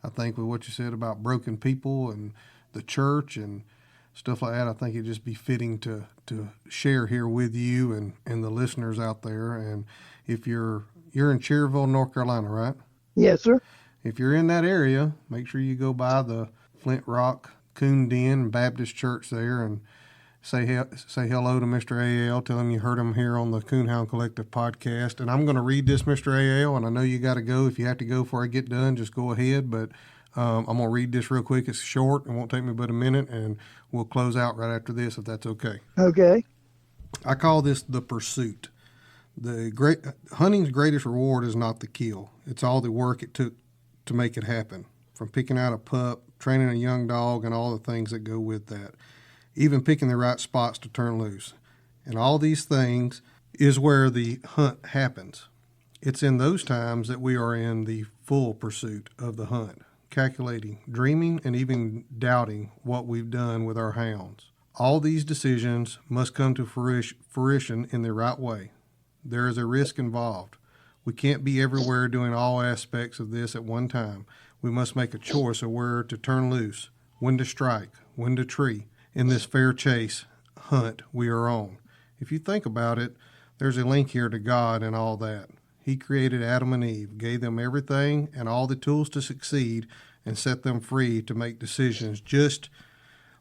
Speaker 1: I think with what you said about broken people and the church and stuff like that, I think it'd just be fitting to share here with you and the listeners out there. And if you're in Cherryville, North Carolina, right?
Speaker 2: Yes, sir.
Speaker 1: If you're in that area, make sure you go by the Flint Rock Coon Den Baptist Church there and say hello to Mr. A.L. Tell him you heard him here on the Coonhound Collective podcast. And I'm going to read this, Mr. A.L., and I know you got to go. If you have to go before I get done, just go ahead. But I'm going to read this real quick. It's short. It won't take me but a minute, and we'll close out right after this if that's okay.
Speaker 2: Okay.
Speaker 1: I call this the pursuit. Hunting's greatest reward is not the kill. It's all the work it took to make it happen, from picking out a pup, training a young dog, and all the things that go with that, even picking the right spots to turn loose. And all these things is where the hunt happens. It's in those times that we are in the full pursuit of the hunt, calculating, dreaming, and even doubting what we've done with our hounds. All these decisions must come to fruition in the right way. There is a risk involved. We can't be everywhere doing all aspects of this at one time. We must make a choice of where to turn loose, when to strike, when to tree, in this fair chase hunt we are on. If you think about it, there's a link here to God and all that. He created Adam and Eve, gave them everything and all the tools to succeed, and set them free to make decisions, just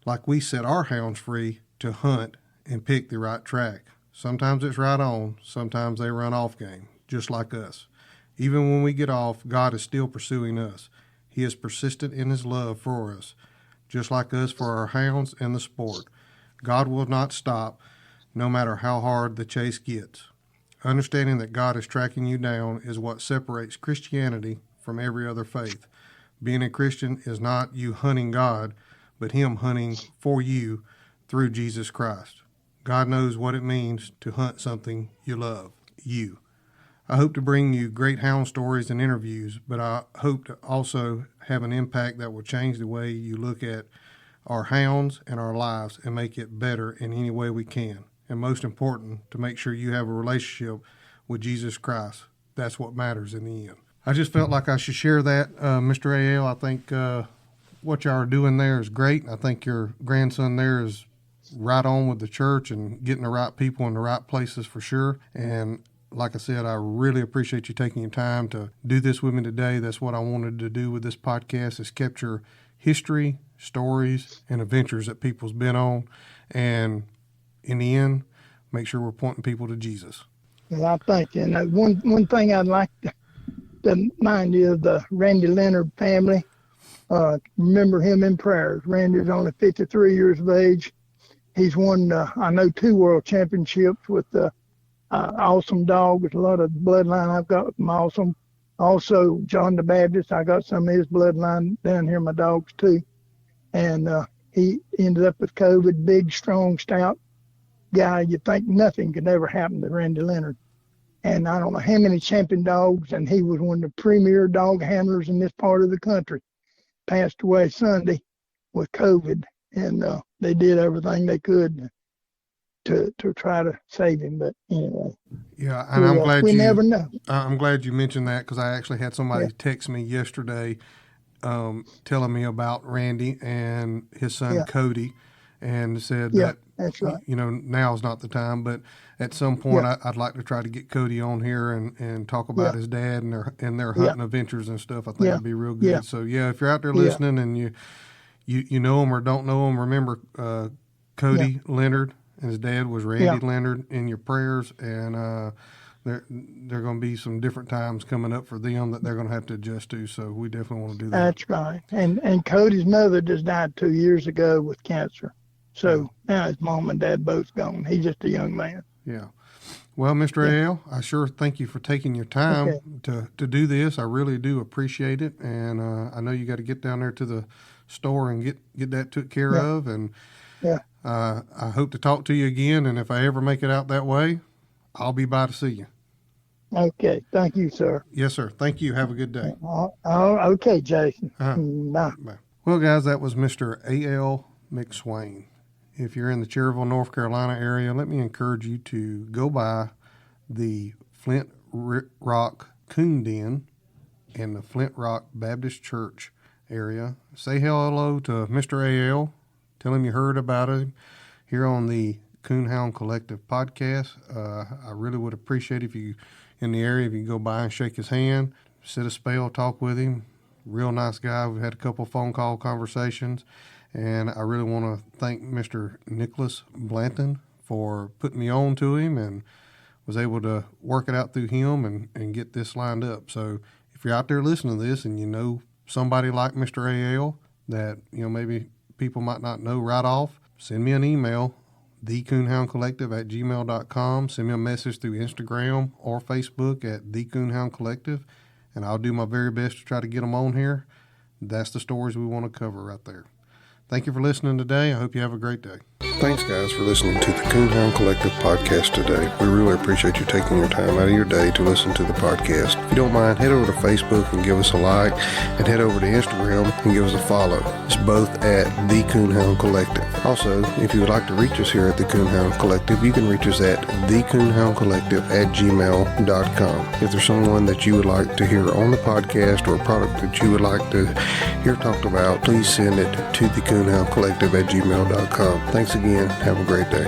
Speaker 1: like we set our hounds free to hunt and pick the right track. Sometimes it's right on, sometimes they run off game, just like us. Even when we get off, God is still pursuing us. He is persistent in his love for us, just like us for our hounds and the sport. God will not stop, no matter how hard the chase gets. Understanding that God is tracking you down is what separates Christianity from every other faith. Being a Christian is not you hunting God, but him hunting for you through Jesus Christ. God knows what it means to hunt something you love, you. I hope to bring you great hound stories and interviews, but I hope to also have an impact that will change the way you look at our hounds and our lives and make it better in any way we can. And most important, to make sure you have a relationship with Jesus Christ. That's what matters in the end. I just felt like I should share that, Mr. A.L. I think what y'all are doing there is great. I think your grandson there is right on with the church and getting the right people in the right places for sure. And like I said, I really appreciate you taking your time to do this with me today. That's what I wanted to do with this podcast, is capture history, stories, and adventures that people's been on. And in the end, make sure we're pointing people to Jesus.
Speaker 2: Well, I think, and one thing I'd like to remind you of the Randy Leonard family. Remember him in prayers. Randy's only 53 years of age. He's won, I know, 2 world championships with Awesome Dog. With a lot of bloodline I've got from Awesome. Also, John the Baptist, I got some of his bloodline down here, my dogs too. And he ended up with COVID, big, strong, stout guy. You'd think nothing could ever happen to Randy Leonard. And I don't know how many champion dogs, and he was one of the premier dog handlers in this part of the country. Passed away Sunday with COVID, and they did everything they could to try to save him. But anyway,
Speaker 1: yeah, and I'm glad
Speaker 2: we never know.
Speaker 1: I'm glad you mentioned that, because I actually had somebody text me yesterday telling me about Randy and his son Cody, and said that
Speaker 2: that's right.
Speaker 1: Now's not the time, but at some point I'd like to try to get Cody on here and talk about his dad and their hunting adventures and stuff. I think it'd be real good. Yeah. So if you're out there listening and you know him or don't know him, remember Cody Leonard, and his dad was Randy Leonard, in your prayers. And there are going to be some different times coming up for them that they're going to have to adjust to. So we definitely want to do that.
Speaker 2: That's right. And Cody's mother just died 2 years ago with cancer. So now his mom and dad both gone. He's just a young man.
Speaker 1: Yeah. Well, Mr. A.L., I sure thank you for taking your time to do this. I really do appreciate it. And I know you got to get down there to the store and get that took care of. And I hope to talk to you again. And if I ever make it out that way, I'll be by to see you.
Speaker 2: Okay. Thank you, sir.
Speaker 1: Yes, sir. Thank you. Have a good day.
Speaker 2: Okay, Jason.
Speaker 1: Bye. Well, guys, that was Mr. A.L. McSwain. If you're in the Cherryville, North Carolina area, let me encourage you to go by the Flint Rock Coon Den in the Flint Rock Baptist Church area. Say hello to Mr. A.L. Tell him you heard about him here on the Coonhound Collective podcast. I really would appreciate if you, in the area, if you go by and shake his hand, sit a spell, talk with him. Real nice guy. We've had a couple phone call conversations, and I really want to thank Mr. Nicholas Blanton for putting me on to him and was able to work it out through him and get this lined up. So if you're out there listening to this and you know somebody like Mr. A.L. that, maybe people might not know right off, send me an email, thecoonhoundcollective@gmail.com. Send me a message through Instagram or Facebook at The Coonhound Collective, and I'll do my very best to try to get them on here. That's the stories we want to cover right there. Thank you for listening today. I hope you have a great day.
Speaker 3: Thanks, guys, for listening to the Coonhound Collective podcast today. We really appreciate you taking your time out of your day to listen to the podcast. If you don't mind, head over to Facebook and give us a like, and head over to Instagram and give us a follow. It's both at The Coonhound Collective. Also, if you would like to reach us here at the Coonhound Collective, you can reach us at thecoonhoundcollective@gmail.com. If there's someone that you would like to hear on the podcast or a product that you would like to hear talked about, please send it to thecoonhoundcollective@gmail.com. Thanks again. Have a great day.